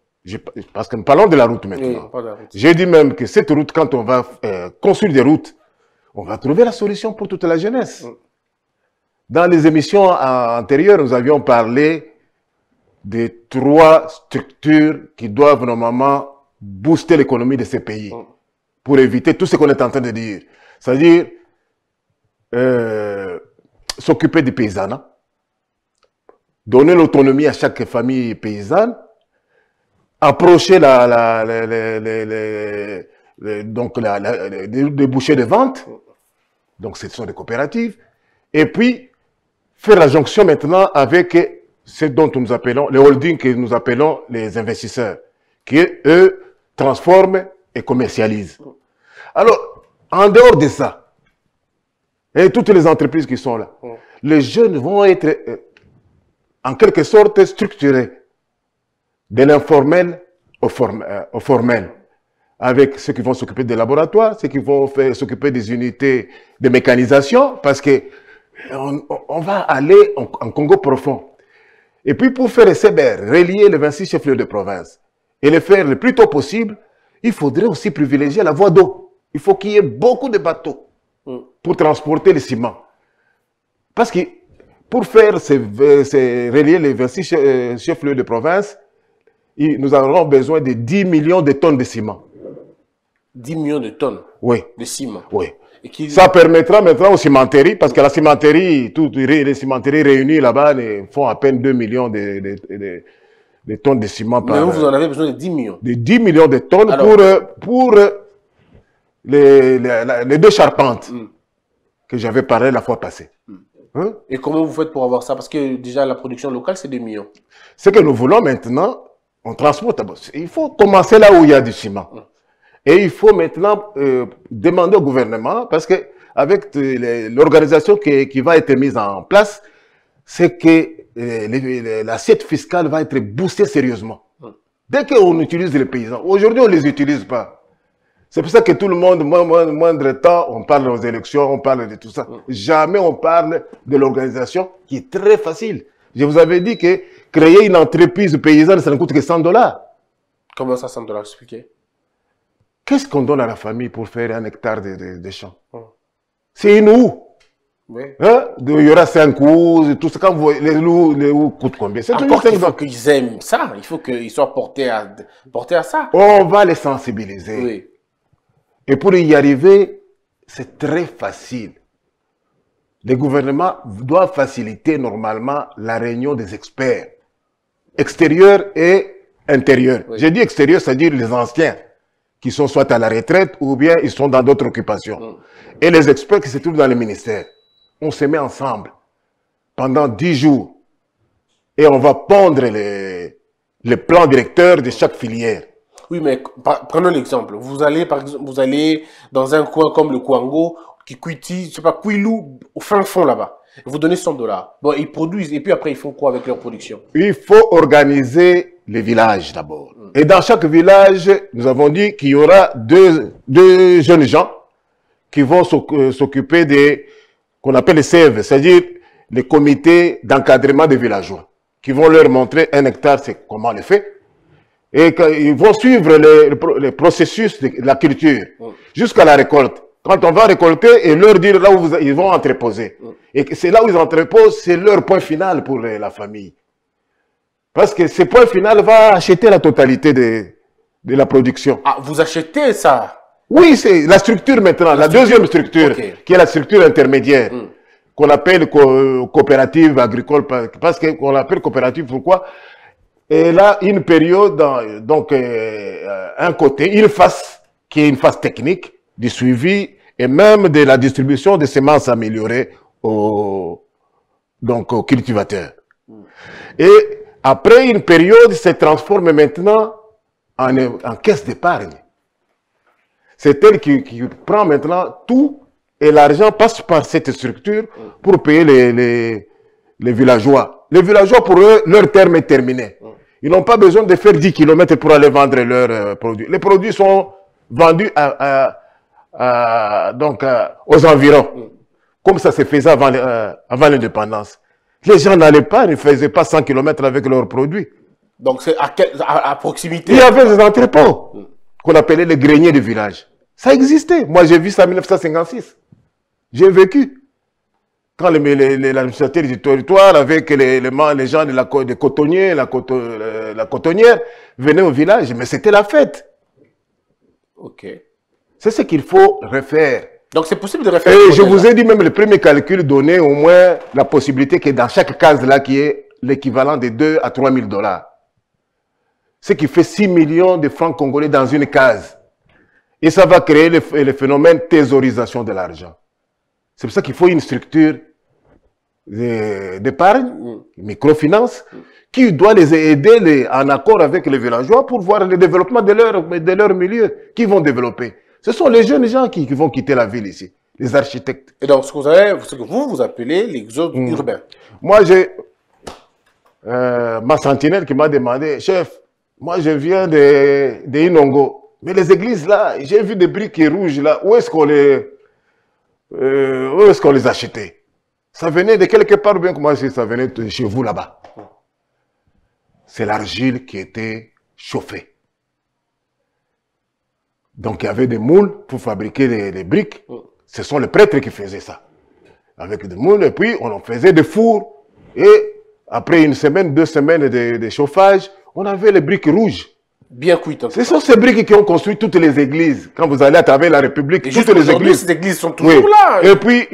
Speaker 3: parce que nous parlons de la route maintenant.
Speaker 2: Oui, pas de la route.
Speaker 3: J'ai dit même que cette route, quand on va construire des routes, on va trouver la solution pour toute la jeunesse. Dans les émissions antérieures, nous avions parlé des 3 structures qui doivent normalement booster l'économie de ces pays pour éviter tout ce qu'on est en train de dire. C'est-à-dire s'occuper des paysans, donner l'autonomie à chaque famille paysanne, approcher les bouchers de vente, donc ce sont des coopératives, et puis faire la jonction maintenant avec ce dont nous appelons, les holdings que nous appelons les investisseurs, qui eux transforment et commercialisent. Alors, en dehors de ça, et toutes les entreprises qui sont là, les jeunes vont être en quelque sorte structurés de l'informel au formel, avec ceux qui vont s'occuper des laboratoires, ceux qui vont s'occuper des unités de mécanisation, parce que on va aller en Congo profond. Et puis pour faire les CBR, relier les 26 chefs-lieux de province, et le faire le plus tôt possible, il faudrait aussi privilégier la voie d'eau. Il faut qu'il y ait beaucoup de bateaux pour transporter le ciment. Parce que pour faire relier les 26 chefs-lieux de province, nous aurons besoin de 10 millions de tonnes de ciment.
Speaker 2: 10 millions de tonnes de ciment.
Speaker 3: Oui. Ça permettra maintenant aux cimenteries, parce que la cimenterie, toutes les cimenteries réunies là-bas font à peine 2 millions de tonnes de ciment par an.
Speaker 2: Mais vous en avez besoin de 10 millions.
Speaker 3: De 10 millions de tonnes. Alors, pour les 2 charpentes que j'avais parlé la fois passée.
Speaker 2: Hein? Et comment vous faites pour avoir ça? Parce que déjà la production locale, c'est 2 millions.
Speaker 3: Ce que nous voulons maintenant, on transporte d'abord. Il faut commencer là où il y a du ciment. Et il faut maintenant demander au gouvernement, parce que avec l'organisation qui va être mise en place, c'est que l'assiette fiscale va être boostée sérieusement. Dès qu'on utilise les paysans, aujourd'hui on ne les utilise pas. C'est pour ça que tout le monde, moindre temps, on parle aux élections, on parle de tout ça. Jamais on parle de l'organisation qui est très facile. Je vous avais dit que créer une entreprise paysanne, ça ne coûte que 100 $.
Speaker 2: Comment ça, 100 $? Expliquez.
Speaker 3: Qu'est-ce qu'on donne à la famille pour faire 1 hectare de champs? C'est une houe.
Speaker 2: Oui.
Speaker 3: Hein? Il y aura 5 houes, tout ça. Quand vous voyez, les houes coûtent combien? C'est
Speaker 2: encore qu'il faut qu'ils aiment ça. Il faut qu'ils soient portés à ça.
Speaker 3: On va les sensibiliser.
Speaker 2: Oui.
Speaker 3: Et pour y arriver, c'est très facile. Les gouvernements doivent faciliter normalement la réunion des experts, extérieurs et intérieurs. Oui. J'ai dit extérieurs, c'est-à-dire les anciens, qui sont soit à la retraite ou bien ils sont dans d'autres occupations. Et les experts qui se trouvent dans le ministère. On se met ensemble pendant 10 jours et on va pondre les plans directeurs de chaque filière.
Speaker 2: Oui, mais prenons l'exemple. Vous allez dans un coin comme le Kwango, Kikwiti, je sais pas, Kwilu, au fin fond là-bas. Vous donnez 100 $. Bon, ils produisent et puis après ils font quoi avec leur production? Il
Speaker 3: faut organiser les villages d'abord. Et dans chaque village, nous avons dit qu'il y aura deux jeunes gens qui vont s'occuper des, qu'on appelle les CEV, c'est-à-dire les comités d'encadrement des villageois, qui vont leur montrer 1 hectare, c'est comment on le fait. Et ils vont suivre le processus de la culture jusqu'à la récolte. Quand on va récolter et leur dire là où ils vont entreposer. Et c'est là où ils entreposent, c'est leur point final pour la famille. Parce que ce point final va acheter la totalité de la production.
Speaker 2: Ah, vous achetez ça?
Speaker 3: Oui, c'est la structure maintenant, la deuxième structure, qui est la structure intermédiaire, qu'on appelle coopérative agricole, parce qu'on l'appelle coopérative, pourquoi? Et là, une période, donc un côté, une phase qui est une phase technique du suivi et même de la distribution des semences améliorées aux cultivateurs. Et après une période, se transforme maintenant en caisse d'épargne. C'est elle qui prend maintenant tout et l'argent passe par cette structure pour payer les villageois. Les villageois, pour eux, leur terme est terminé. Ils n'ont pas besoin de faire 10 km pour aller vendre leurs produits. Les produits sont vendus aux environs, comme ça se faisait avant l'indépendance. Les gens n'allaient pas, ils ne faisaient pas 100 km avec leurs produits.
Speaker 2: Donc c'est à proximité.
Speaker 3: Il y avait des entrepôts qu'on appelait les greniers de village. Ça existait. Moi, j'ai vu ça en 1956. J'ai vécu. Quand l'administrateur du territoire, avec les gens des cotonniers, la cotonnière, venaient au village, mais c'était la fête.
Speaker 2: Ok.
Speaker 3: C'est ce qu'il faut refaire.
Speaker 2: Donc c'est possible de refaire.
Speaker 3: Et je vous ai dit même le premier calcul donné au moins la possibilité que dans chaque case là qui est l'équivalent de 2 à 3 000 $. Ce qui fait 6 millions de francs congolais dans une case. Et ça va créer le phénomène thésaurisation de l'argent. C'est pour ça qu'il faut une structure d'épargne, microfinance, qui doit les aider en accord avec les villageois pour voir le développement de leur milieu, qui vont développer. Ce sont les jeunes gens qui vont quitter la ville ici, les architectes.
Speaker 2: Et donc ce que vous appelez l'exode urbain.
Speaker 3: Moi, j'ai ma sentinelle qui m'a demandé, chef, moi je viens de Inongo, mais les églises là, j'ai vu des briques rouges là, où est-ce qu'on les achetait? Ça venait de quelque part, bien que moi, ça venait de chez vous là-bas. C'est l'argile qui était chauffée. Donc il y avait des moules pour fabriquer des briques. Ce sont les prêtres qui faisaient ça. Avec des moules, et puis on en faisait des fours. Et après une semaine, 2 semaines de chauffage, on avait les briques rouges.
Speaker 2: Bien cuites.
Speaker 3: Ce sont ces briques qui ont construit toutes les églises. Quand vous allez à travers la République,
Speaker 2: et
Speaker 3: toutes les églises.
Speaker 2: Ces églises sont toujours là.
Speaker 3: Et puis,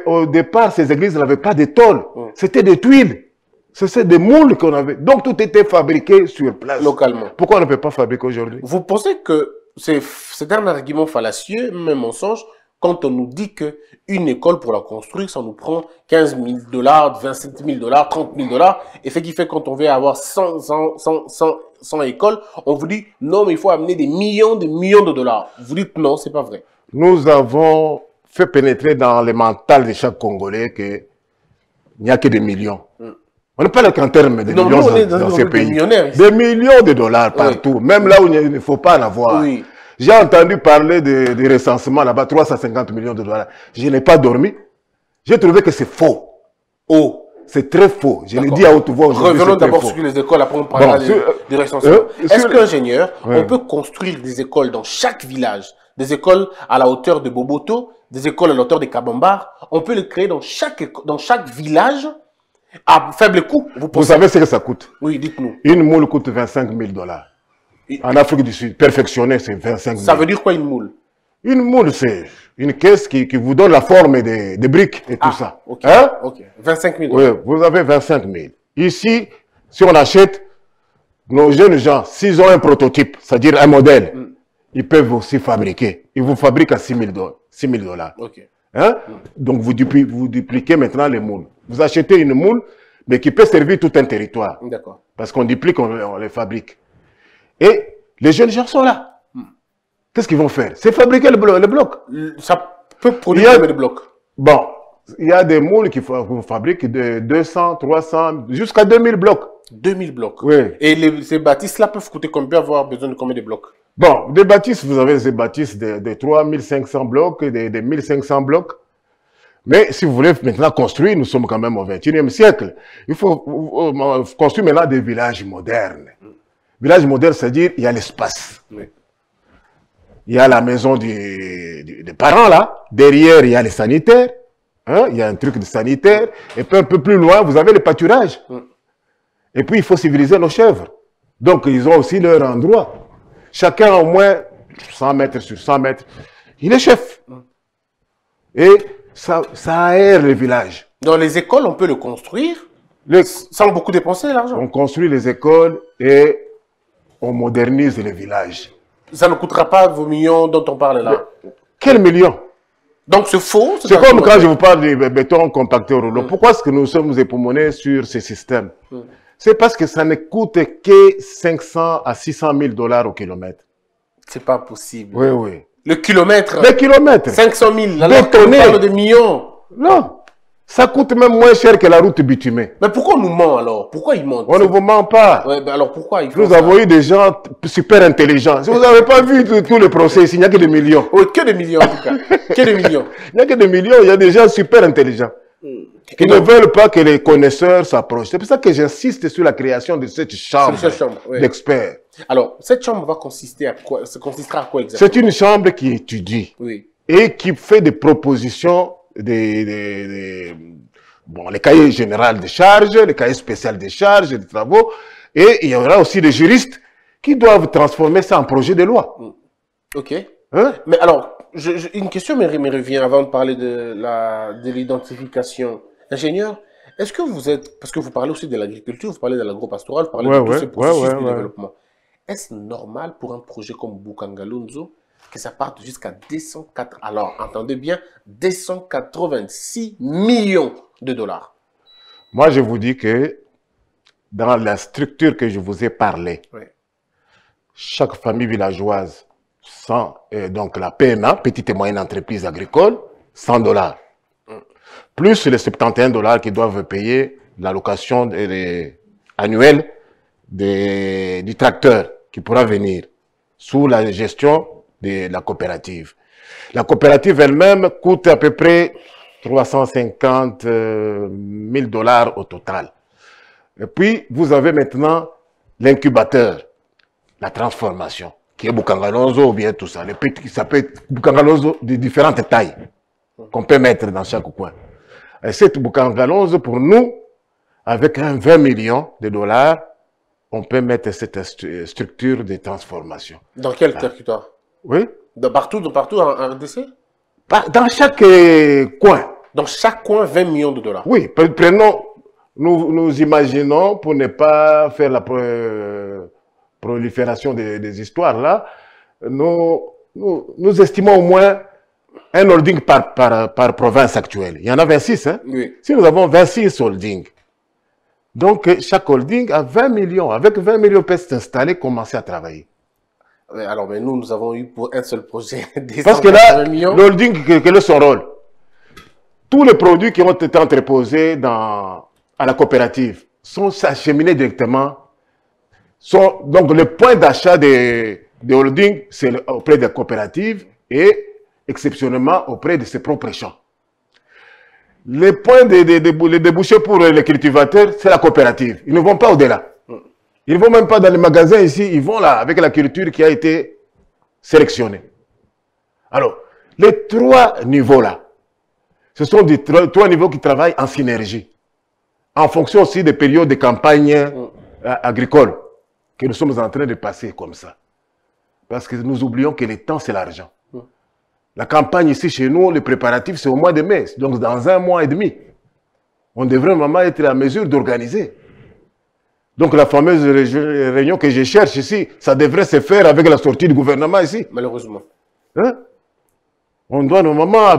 Speaker 3: au départ, ces églises n'avaient pas de tôle. C'était des tuiles. C'était des moules qu'on avait. Donc, tout était fabriqué sur place.
Speaker 2: Localement.
Speaker 3: Pourquoi on ne peut pas fabriquer aujourd'hui?
Speaker 2: Vous pensez que c'est un argument fallacieux, même mensonge, quand on nous dit qu'une école, pour la construire, ça nous prend 15 000 $, 27 000 $, 30 000 $. Et ce qui fait quand on veut avoir 100 écoles, on vous dit non, mais il faut amener des millions de dollars. Vous dites non, c'est pas vrai.
Speaker 3: Nous avons fait pénétrer dans le mental de chaque Congolais qu'il n'y a que des millions. On ne parle qu'en termes de millions dans ces pays. Des millions de dollars partout, même là où il ne faut pas en avoir.
Speaker 2: Oui.
Speaker 3: J'ai entendu parler de recensement là-bas, 350 millions de $. Je n'ai pas dormi. J'ai trouvé que c'est faux.
Speaker 2: Oh.
Speaker 3: C'est très faux. Je l'ai dit à haute voix aujourd'hui.
Speaker 2: Revenons d'abord sur les écoles, après on parlera des recensements. Est-ce qu'ingénieur, on peut construire des écoles dans chaque village, des écoles à la hauteur de Boboto, des écoles à la hauteur de Kabambar, on peut les créer dans chaque village à faible coût?
Speaker 3: Vous savez ce que ça coûte?
Speaker 2: Oui, dites-nous.
Speaker 3: Une moule coûte 25 000 $. En Afrique du Sud, perfectionner, c'est 25 000.
Speaker 2: Ça veut dire quoi une moule?
Speaker 3: Une moule, c'est une caisse qui vous donne la forme des briques et tout ça.
Speaker 2: Ok.
Speaker 3: Hein?
Speaker 2: Ok. 25 000 $.
Speaker 3: Oui, vous avez 25 000. Ici, si on achète, nos jeunes gens, s'ils ont un prototype, c'est-à-dire un modèle, ils peuvent aussi fabriquer. Ils vous fabriquent à 6 000 $.
Speaker 2: Ok.
Speaker 3: Hein? Donc, vous dupliquez maintenant les moules. Vous achetez une moule, mais qui peut servir tout un territoire.
Speaker 2: D'accord.
Speaker 3: Parce qu'on duplique, on les fabrique. Et les jeunes gens sont là. Qu'est-ce qu'ils vont faire? C'est fabriquer le bloc.
Speaker 2: Ça peut produire combien de blocs?
Speaker 3: Bon, il y a des moules qui fabriquent de 200, 300, jusqu'à 2000 blocs.
Speaker 2: 2000 blocs.
Speaker 3: Oui.
Speaker 2: Et ces bâtisses-là peuvent coûter combien, avoir besoin de combien de blocs?
Speaker 3: Bon, des bâtisses, vous avez des bâtisses de 3500 blocs et de 1500 blocs. Mais si vous voulez maintenant construire, nous sommes quand même au XXIe siècle. Il faut construire maintenant des villages modernes. Village moderne, c'est-à-dire il y a l'espace.
Speaker 2: Oui.
Speaker 3: Il y a la maison des parents là. Derrière, il y a les sanitaires. Hein? Il y a un truc de sanitaire. Et puis un peu plus loin, vous avez le pâturage. Et puis, il faut civiliser nos chèvres. Donc, ils ont aussi leur endroit. Chacun au moins 100 mètres sur 100 mètres. Il est chef. Et ça aère le village.
Speaker 2: Dans les écoles, on peut le construire sans beaucoup dépenser l'argent.
Speaker 3: On construit les écoles et on modernise les villages.
Speaker 2: Ça ne coûtera pas vos millions dont on parle là.
Speaker 3: Quels millions?
Speaker 2: Donc c'est faux.
Speaker 3: C'est comme quand je vous parle de béton compacté au rouleau. Pourquoi est-ce que nous sommes époumonés sur ces systèmes? C'est parce que ça ne coûte que 500 à 600 000 $ au kilomètre.
Speaker 2: C'est pas possible.
Speaker 3: Oui, oui.
Speaker 2: Le kilomètre.
Speaker 3: Le kilomètre.
Speaker 2: 500 000. Alors qu'on parle de millions.
Speaker 3: Non. Ça coûte même moins cher que la route bitumée.
Speaker 2: Mais pourquoi on nous ment alors? Pourquoi ils mentent?
Speaker 3: On ne vous ment pas.
Speaker 2: Ouais, ben alors pourquoi ils font
Speaker 3: Nous
Speaker 2: ça?
Speaker 3: avons eu des gens super intelligents. Si vous n'avez pas vu tous les procès ici, il n'y a que des millions.
Speaker 2: Oui, que des millions en tout cas. Que des millions.
Speaker 3: Il n'y a que des millions, il y a des gens super intelligents. Qui ne veulent pas que les connaisseurs s'approchent. C'est pour ça que j'insiste sur la création de cette chambre,
Speaker 2: oui,
Speaker 3: d'experts.
Speaker 2: Alors, cette chambre va consister à quoi? Ça consistera à quoi exactement?
Speaker 3: C'est une chambre qui étudie et qui fait des propositions, bon, les cahiers généraux de charges, les cahiers spéciaux de charges et de travaux. Et il y aura aussi des juristes qui doivent transformer ça en projet de loi.
Speaker 2: Ok. Hein? Mais alors, une question me revient avant de parler de l'identification. Ingénieur, est-ce que vous êtes, parce que vous parlez aussi de l'agriculture, vous parlez de l'agro-pastoral, vous parlez de tous ces processus de développement. Est-ce normal pour un projet comme Bukangalonzo que ça parte jusqu'à 204, alors entendez bien, 286 millions de $?
Speaker 3: Moi, je vous dis que dans la structure que je vous ai parlé, chaque famille villageoise, donc la PMA, petite et moyenne entreprise agricole, 100 $. Plus les 71 $ qu'ils doivent payer l'allocation annuelle du tracteur qui pourra venir sous la gestion de la coopérative. La coopérative elle-même coûte à peu près 350 000 $ au total. Et puis, vous avez maintenant l'incubateur, la transformation, qui est Bukangalonzo ou bien tout ça. Les petits, ça peut être Bukangalonzo de différentes tailles qu'on peut mettre dans chaque coin. Et cette Bukangalonzo, pour nous, avec 20 millions de $, on peut mettre cette structure de transformation.
Speaker 2: Dans quel territoire?
Speaker 3: Oui.
Speaker 2: Partout en RDC?
Speaker 3: Dans chaque coin.
Speaker 2: Dans chaque coin, 20 millions de $.
Speaker 3: Oui. Prenons, nous imaginons, pour ne pas faire la prolifération des histoires là, nous estimons au moins un holding par province actuelle. Il y en a 26, hein?
Speaker 2: Oui.
Speaker 3: Si nous avons 26 holdings, donc chaque holding a 20 millions. Avec 20 millions, on peut s'installer, commencer à travailler.
Speaker 2: Alors, mais nous avons eu pour un seul projet des
Speaker 3: Parce que là, l'holding, quel est son rôle? Tous les produits qui ont été entreposés à la coopérative sont acheminés directement. Donc, le point d'achat des holdings, c'est auprès des coopératives et exceptionnellement auprès de ses propres champs. Les points les débouchés pour les cultivateurs, c'est la coopérative. Ils ne vont pas au-delà. Ils ne vont même pas dans les magasins ici, ils vont là avec la culture qui a été sélectionnée. Alors, les trois niveaux là, ce sont des trois niveaux qui travaillent en synergie, en fonction aussi des périodes de campagne agricole que nous sommes en train de passer comme ça. Parce que nous oublions que le temps, c'est l'argent. La campagne ici chez nous, les préparatifs, c'est au mois de mai, donc dans 1 mois et demi. On devrait vraiment être en mesure d'organiser. Donc la fameuse réunion que je cherche ici, ça devrait se faire avec la sortie du gouvernement ici.
Speaker 2: Malheureusement.
Speaker 3: Hein? On doit normalement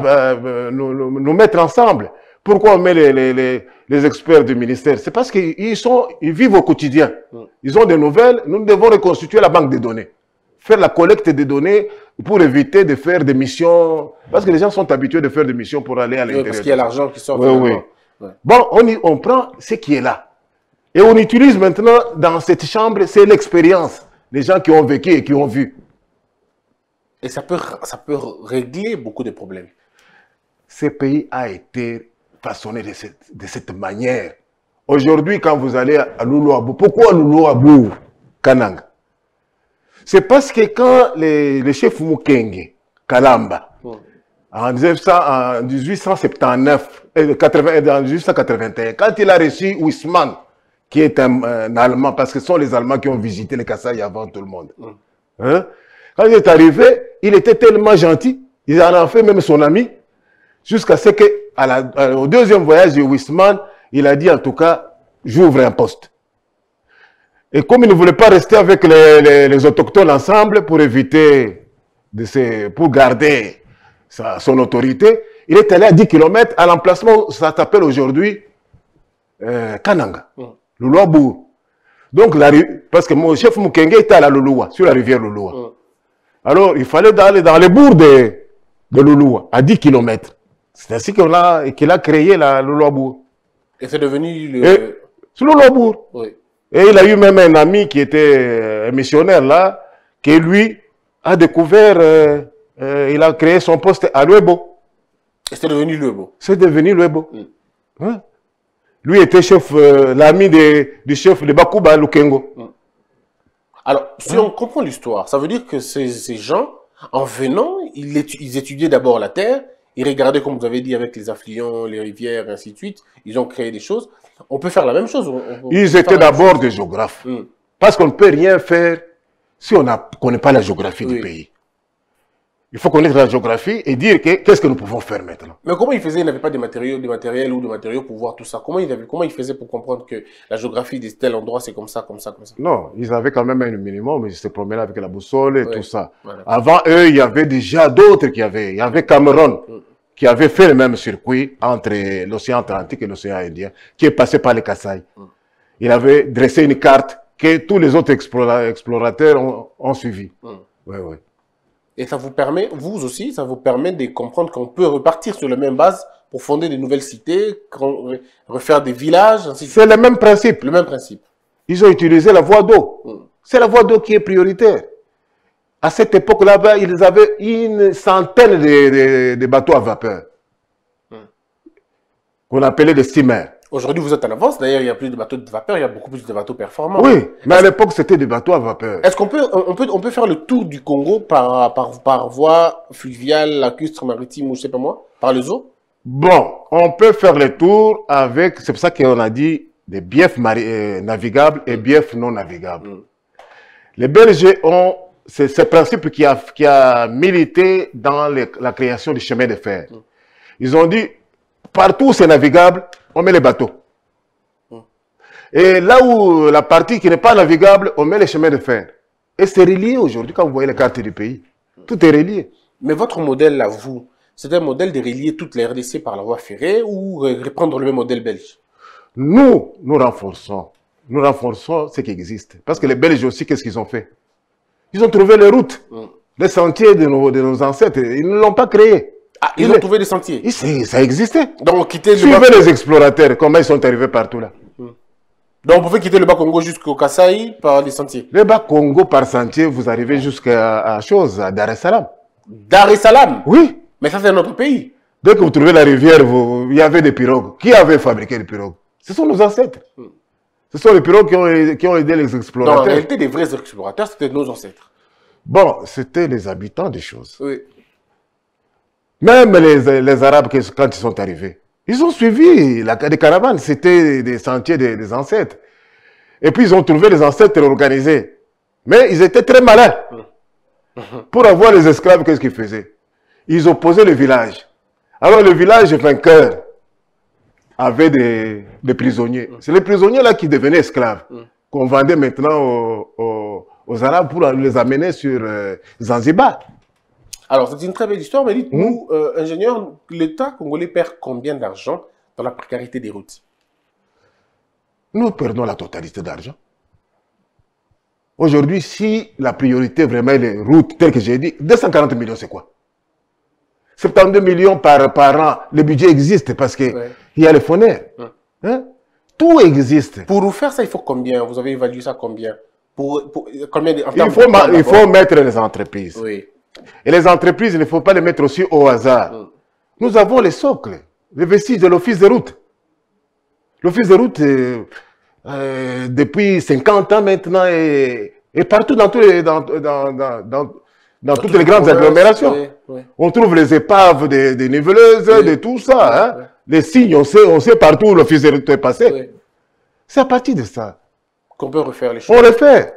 Speaker 3: nous mettre ensemble. Pourquoi on met les experts du ministère? C'est parce qu'ils vivent au quotidien. Ils ont des nouvelles. Nous devons reconstituer la banque des données. Faire la collecte des données pour éviter de faire des missions. Parce que les gens sont habitués de faire des missions pour aller à l'intérieur.
Speaker 2: Parce qu'il y a l'argent qui sort.
Speaker 3: Bon, on prend ce qui est là. Et on utilise maintenant dans cette chambre, c'est l'expérience. Les gens qui ont vécu et qui ont vu.
Speaker 2: Et ça peut régler beaucoup de problèmes.
Speaker 3: Ce pays a été façonné de cette manière. Aujourd'hui, quand vous allez à Loulouabou, pourquoi Loulouabou, Kananga? C'est parce que quand les chefs Mukenge, Kalamba, en 1879, en 1881, quand il a reçu Huisman, qui est un Allemand, parce que ce sont les Allemands qui ont visité les Kasaï avant tout le monde. Hein? Quand il est arrivé, il était tellement gentil, il en a fait même son ami, jusqu'à ce que au deuxième voyage de Wisman, il a dit en tout cas, j'ouvre un poste. Et comme il ne voulait pas rester avec les autochtones ensemble pour éviter, pour garder son autorité, il est allé à 10 km à l'emplacement, ça s'appelle aujourd'hui Kananga, Luluabour. Donc, parce que mon chef Mukenge était à la Lulua, sur la rivière Lulua. Alors, il fallait aller dans les bourgs de Lulua, à 10 km. C'est ainsi qu'il a créé la Luluabour.
Speaker 2: Et c'est devenu le...
Speaker 3: C'est Luluabour.
Speaker 2: Oui.
Speaker 3: Et il a eu même un ami qui était un missionnaire là, qui lui a découvert, il a créé son poste à Luebo.
Speaker 2: Et c'est devenu Luebo.
Speaker 3: C'est devenu Luebo. Hein? Lui était chef, l'ami du chef de Bakuba, Lukengo.
Speaker 2: Alors, si on comprend l'histoire, ça veut dire que ces gens, en venant, ils étudiaient d'abord la terre, ils regardaient, comme vous avez dit, avec les affluents, les rivières, et ainsi de suite. Ils ont créé des choses. On peut faire la même chose.
Speaker 3: Ils étaient d'abord des géographes. Parce qu'on ne peut rien faire si on ne connaît pas la géographie du pays. Il faut connaître la géographie et dire qu'est-ce que nous pouvons faire maintenant.
Speaker 2: Mais comment ils faisaient? Ils n'avaient pas de matériaux ou de matériaux pour voir tout ça. Comment ils faisaient pour comprendre que la géographie de tel endroit, c'est comme ça, comme ça, comme ça?
Speaker 3: Non, ils avaient quand même un minimum. Ils se promenaient avec la boussole et tout ça. Voilà. Avant eux, il y avait déjà d'autres qui avaient. Il y avait Cameroun qui avait fait le même circuit entre l'océan Atlantique et l'océan Indien, qui est passé par les Kasaï. Il avait dressé une carte que tous les autres explorateurs ont suivi. Oui, oui.
Speaker 2: Et ça vous permet, vous aussi, ça vous permet de comprendre qu'on peut repartir sur la même base pour fonder de nouvelles cités, refaire des villages, ainsi de suite.
Speaker 3: C'est le même principe.
Speaker 2: Le même principe.
Speaker 3: Ils ont utilisé la voie d'eau. C'est la voie d'eau qui est prioritaire. À cette époque-là, ils avaient une centaine de bateaux à vapeur. Qu'on appelait des steamers.
Speaker 2: Aujourd'hui, vous êtes en avance. D'ailleurs, il n'y a plus de bateaux de vapeur, il y a beaucoup plus de bateaux performants.
Speaker 3: Oui, mais à l'époque, c'était des bateaux à vapeur.
Speaker 2: Est-ce qu'on peut faire le tour du Congo par voie fluviale, lacustre, maritime ou je sais pas moi, par les eaux? Bon,
Speaker 3: on peut faire le tour avec, c'est pour ça qu'on a dit, des biefs navigables et biefs non navigables. Les Belges ont ce principe qui a milité dans la création du chemin de fer. Ils ont dit, partout où c'est navigable, on met les bateaux. Et là où la partie qui n'est pas navigable, on met les chemins de fer. Et c'est relié aujourd'hui quand vous voyez les cartes du pays. Tout est relié.
Speaker 2: Mais votre modèle, là, vous, c'est un modèle de relier toutes les RDC par la voie ferrée ou reprendre le même modèle belge?
Speaker 3: Nous renforçons. Nous renforçons ce qui existe. Parce que les Belges aussi, qu'est-ce qu'ils ont fait? Ils ont trouvé les routes, les sentiers de nos ancêtres. Ils ne l'ont pas créé.
Speaker 2: Ah, ils ont trouvé des sentiers?
Speaker 3: Ça existait.
Speaker 2: Donc,
Speaker 3: suivez les explorateurs, comment ils sont arrivés partout là.
Speaker 2: Donc, vous pouvez quitter le Bas-Congo jusqu'au Kasaï par les sentiers?
Speaker 3: Le Bas-Congo par sentier, vous arrivez jusqu'à à Dar es Salaam.
Speaker 2: Dar es Salaam?
Speaker 3: Oui.
Speaker 2: Mais ça, c'est notre pays.
Speaker 3: Dès que vous trouvez la rivière, il y avait des pirogues. Qui avait fabriqué les pirogues? Ce sont nos ancêtres. Ce sont les pirogues qui ont aidé les explorateurs.
Speaker 2: Non, en réalité, les vrais explorateurs, c'était nos ancêtres.
Speaker 3: Bon, c'était les habitants des choses.
Speaker 2: Oui.
Speaker 3: Même les Arabes, quand ils sont arrivés, ils ont suivi des caravanes. C'était des sentiers des ancêtres. Et puis, ils ont trouvé les ancêtres organisés. Mais ils étaient très malins. Pour avoir les esclaves, qu'est-ce qu'ils faisaient? Ils opposaient le village. Alors, le village vainqueur avait des prisonniers. C'est les prisonniers là qui devenaient esclaves. Qu'on vendait maintenant aux Arabes pour les amener sur Zanzibar.
Speaker 2: Alors, c'est une très belle histoire, mais dites-nous, ingénieur, l'État congolais perd combien d'argent dans la précarité des routes?
Speaker 3: Nous perdons la totalité d'argent. Aujourd'hui, si la priorité vraiment est les routes, telles que j'ai dit, 240 millions, c'est quoi? 72 millions par an, le budget existe parce qu'il y a les fonnaires. Tout existe.
Speaker 2: Pour nous faire ça, il faut combien? Vous avez évalué ça combien? Combien
Speaker 3: il faut mettre les entreprises.
Speaker 2: Oui.
Speaker 3: Et les entreprises, il ne faut pas les mettre aussi au hasard. Nous avons les socles, les vestiges de l'office de route. L'office de route, depuis 50 ans maintenant, est partout dans toutes les grandes agglomérations. On trouve les épaves des niveleuses, de tout ça. Les signes, on sait partout où l'office de route est passé. C'est à partir de ça
Speaker 2: qu'on peut refaire les choses.
Speaker 3: On le fait.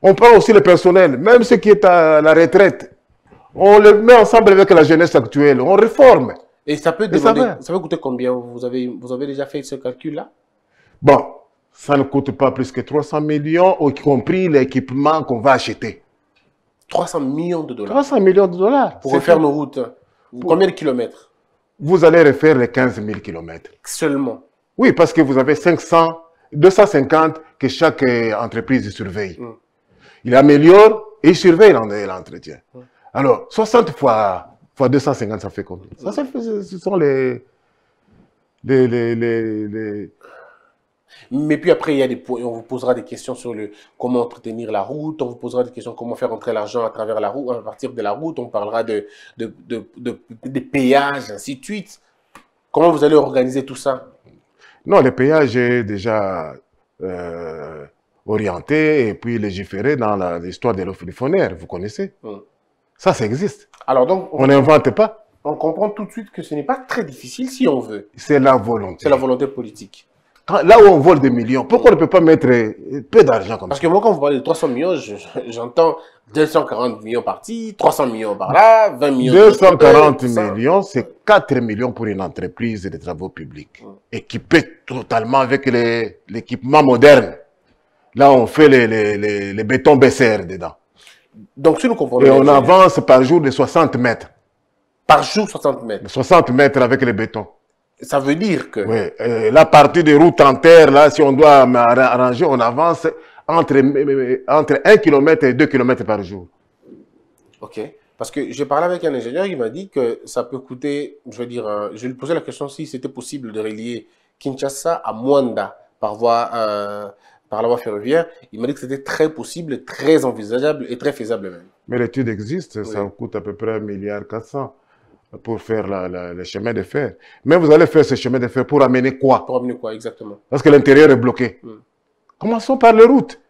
Speaker 3: On prend aussi le personnel, même ceux qui est à la retraite. On le met ensemble avec la jeunesse actuelle. On réforme.
Speaker 2: Et ça peut
Speaker 3: Et ça
Speaker 2: demander,
Speaker 3: va.
Speaker 2: ça peut coûter combien? Vous avez déjà fait ce calcul-là?
Speaker 3: Bon, ça ne coûte pas plus que 300 millions, y compris l'équipement qu'on va acheter.
Speaker 2: 300 millions de dollars.
Speaker 3: 300 millions de dollars.
Speaker 2: Pour refaire nos routes. Combien de kilomètres?
Speaker 3: Vous allez refaire les 15 000 kilomètres.
Speaker 2: Seulement.
Speaker 3: Oui, parce que vous avez 500, 250 que chaque entreprise surveille. Il améliore et il surveille l'entretien. Alors, 60 fois 250, ça fait combien? Ça fait, ce sont les...
Speaker 2: Mais puis après, il y a des points, on vous posera des questions sur comment entretenir la route, on vous posera des questions comment faire entrer l'argent à travers la route, à partir de la route, on parlera des péages, ainsi de suite. Comment vous allez organiser tout ça?
Speaker 3: Non, le péage est déjà orienté et puis légiféré dans l'histoire de l'offre du phonaire, vous connaissez? Ça existe.
Speaker 2: Alors donc,
Speaker 3: on n'invente pas.
Speaker 2: On comprend tout de suite que ce n'est pas très difficile si on veut.
Speaker 3: C'est la volonté.
Speaker 2: C'est la volonté politique.
Speaker 3: Là où on vole des millions, pourquoi on ne peut pas mettre peu d'argent comme ça?
Speaker 2: Parce que moi, quand vous parlez de 300 millions, j'entends 240 millions par-ci, 300 millions par-là, 20 millions...
Speaker 3: 240 millions, c'est 4 millions pour une entreprise de travaux publics. Équipée totalement avec l'équipement moderne. Là, on fait les bétons BCR dedans.
Speaker 2: Donc, si nous comprenons...
Speaker 3: Et on avance par jour de 60 mètres.
Speaker 2: Par jour, 60 mètres.
Speaker 3: 60 mètres avec les bétons.
Speaker 2: Ça veut dire que...
Speaker 3: Oui, la partie des routes en terre, là, si on doit arranger, on avance entre 1 km et 2 km par jour.
Speaker 2: Ok. Parce que j'ai parlé avec un ingénieur, il m'a dit que ça peut coûter, je vais dire, je lui posais la question si c'était possible de relier Kinshasa à Mwanda par la voie ferroviaire. Il m'a dit que c'était très possible, très envisageable et très faisable même.
Speaker 3: Mais l'étude existe, ça coûte à peu près 1,4 milliard pour faire le chemin de fer. Mais vous allez faire ce chemin de fer pour amener quoi?
Speaker 2: Pour amener quoi, exactement?
Speaker 3: Parce que l'intérieur est bloqué. Commençons par les routes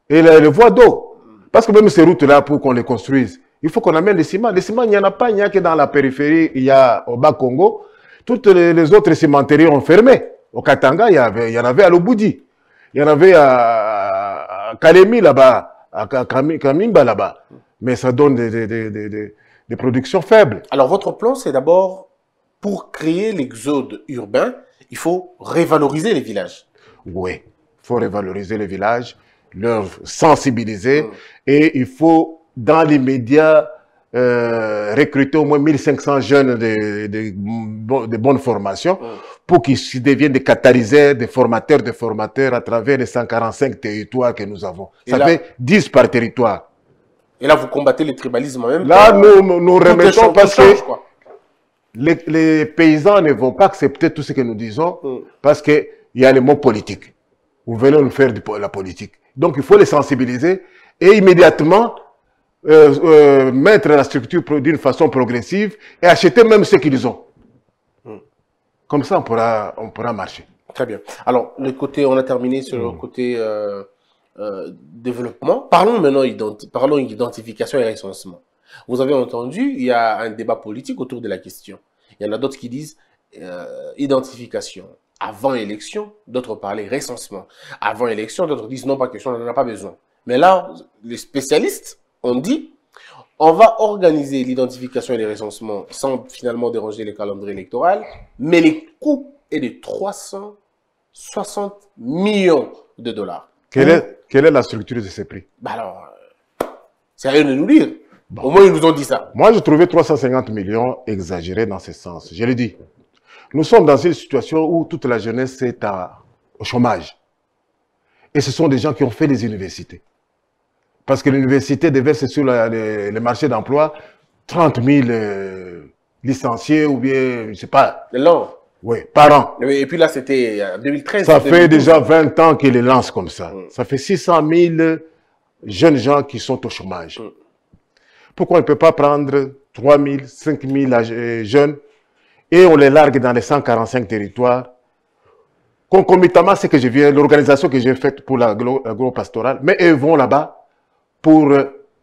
Speaker 3: et les voies d'eau. Parce que même ces routes-là, pour qu'on les construise, il faut qu'on amène les ciments. Les ciments, il n'y en a pas, il n'y a que dans la périphérie, il y a au Bas-Congo. Toutes les autres cimenteries ont fermé. Au Katanga, il y en avait à Lobudi. Il y en avait à Kalemi là-bas, à Kamimba là-bas. Mais ça donne des productions faibles.
Speaker 2: Alors, votre plan, c'est d'abord, pour créer l'exode urbain, il faut revaloriser les villages.
Speaker 3: Oui, il faut revaloriser les villages, leur sensibiliser, et il faut, dans l'immédiat, recruter au moins 1500 jeunes de bonne formation pour qu'ils deviennent des catalyseurs, des formateurs à travers les 145 territoires que nous avons. Ça fait 10 par territoire.
Speaker 2: Et là, vous combattez le tribalisme même.
Speaker 3: Là, nous remettons parce que les paysans ne vont pas accepter tout ce que nous disons parce qu'il y a les mots politiques. Vous venez nous faire de la politique. Donc, il faut les sensibiliser et immédiatement mettre la structure d'une façon progressive et acheter même ce qu'ils ont. Comme ça, on pourra marcher.
Speaker 2: Très bien. Alors, on a terminé sur le côté développement. Parlons maintenant identification et recensement. Vous avez entendu, il y a un débat politique autour de la question. Il y en a d'autres qui disent identification avant élection, d'autres parlaient recensement avant élection, d'autres disent non, pas question, on n'en a pas besoin. Mais là, les spécialistes ont dit on va organiser l'identification et les recensements sans finalement déranger le calendrier électoral, mais le coût est de 360 millions de dollars.
Speaker 3: Quelle est la structure de ces prix?
Speaker 2: Bah alors, c'est rien de nous dire. Bon. Au moins, ils nous ont dit ça.
Speaker 3: Moi, je trouvais 350 millions exagérés dans ce sens. Je l'ai dit. Nous sommes dans une situation où toute la jeunesse est au chômage. Et ce sont des gens qui ont fait les universités. Parce que l'université déverse sur le marché d'emploi 30 000 licenciés ou bien, je ne sais pas.
Speaker 2: Non.
Speaker 3: Oui, par an.
Speaker 2: Et puis là, c'était 2013.
Speaker 3: Ça fait déjà 20 ans qu'ils les lancent comme ça. Ça fait 600 000 jeunes gens qui sont au chômage. Pourquoi on ne peut pas prendre 3 000, 5 000 jeunes et on les largue dans les 145 territoires? Concomitamment, c'est que l'organisation que j'ai faite pour l'agro-pastorale, mais eux vont là-bas pour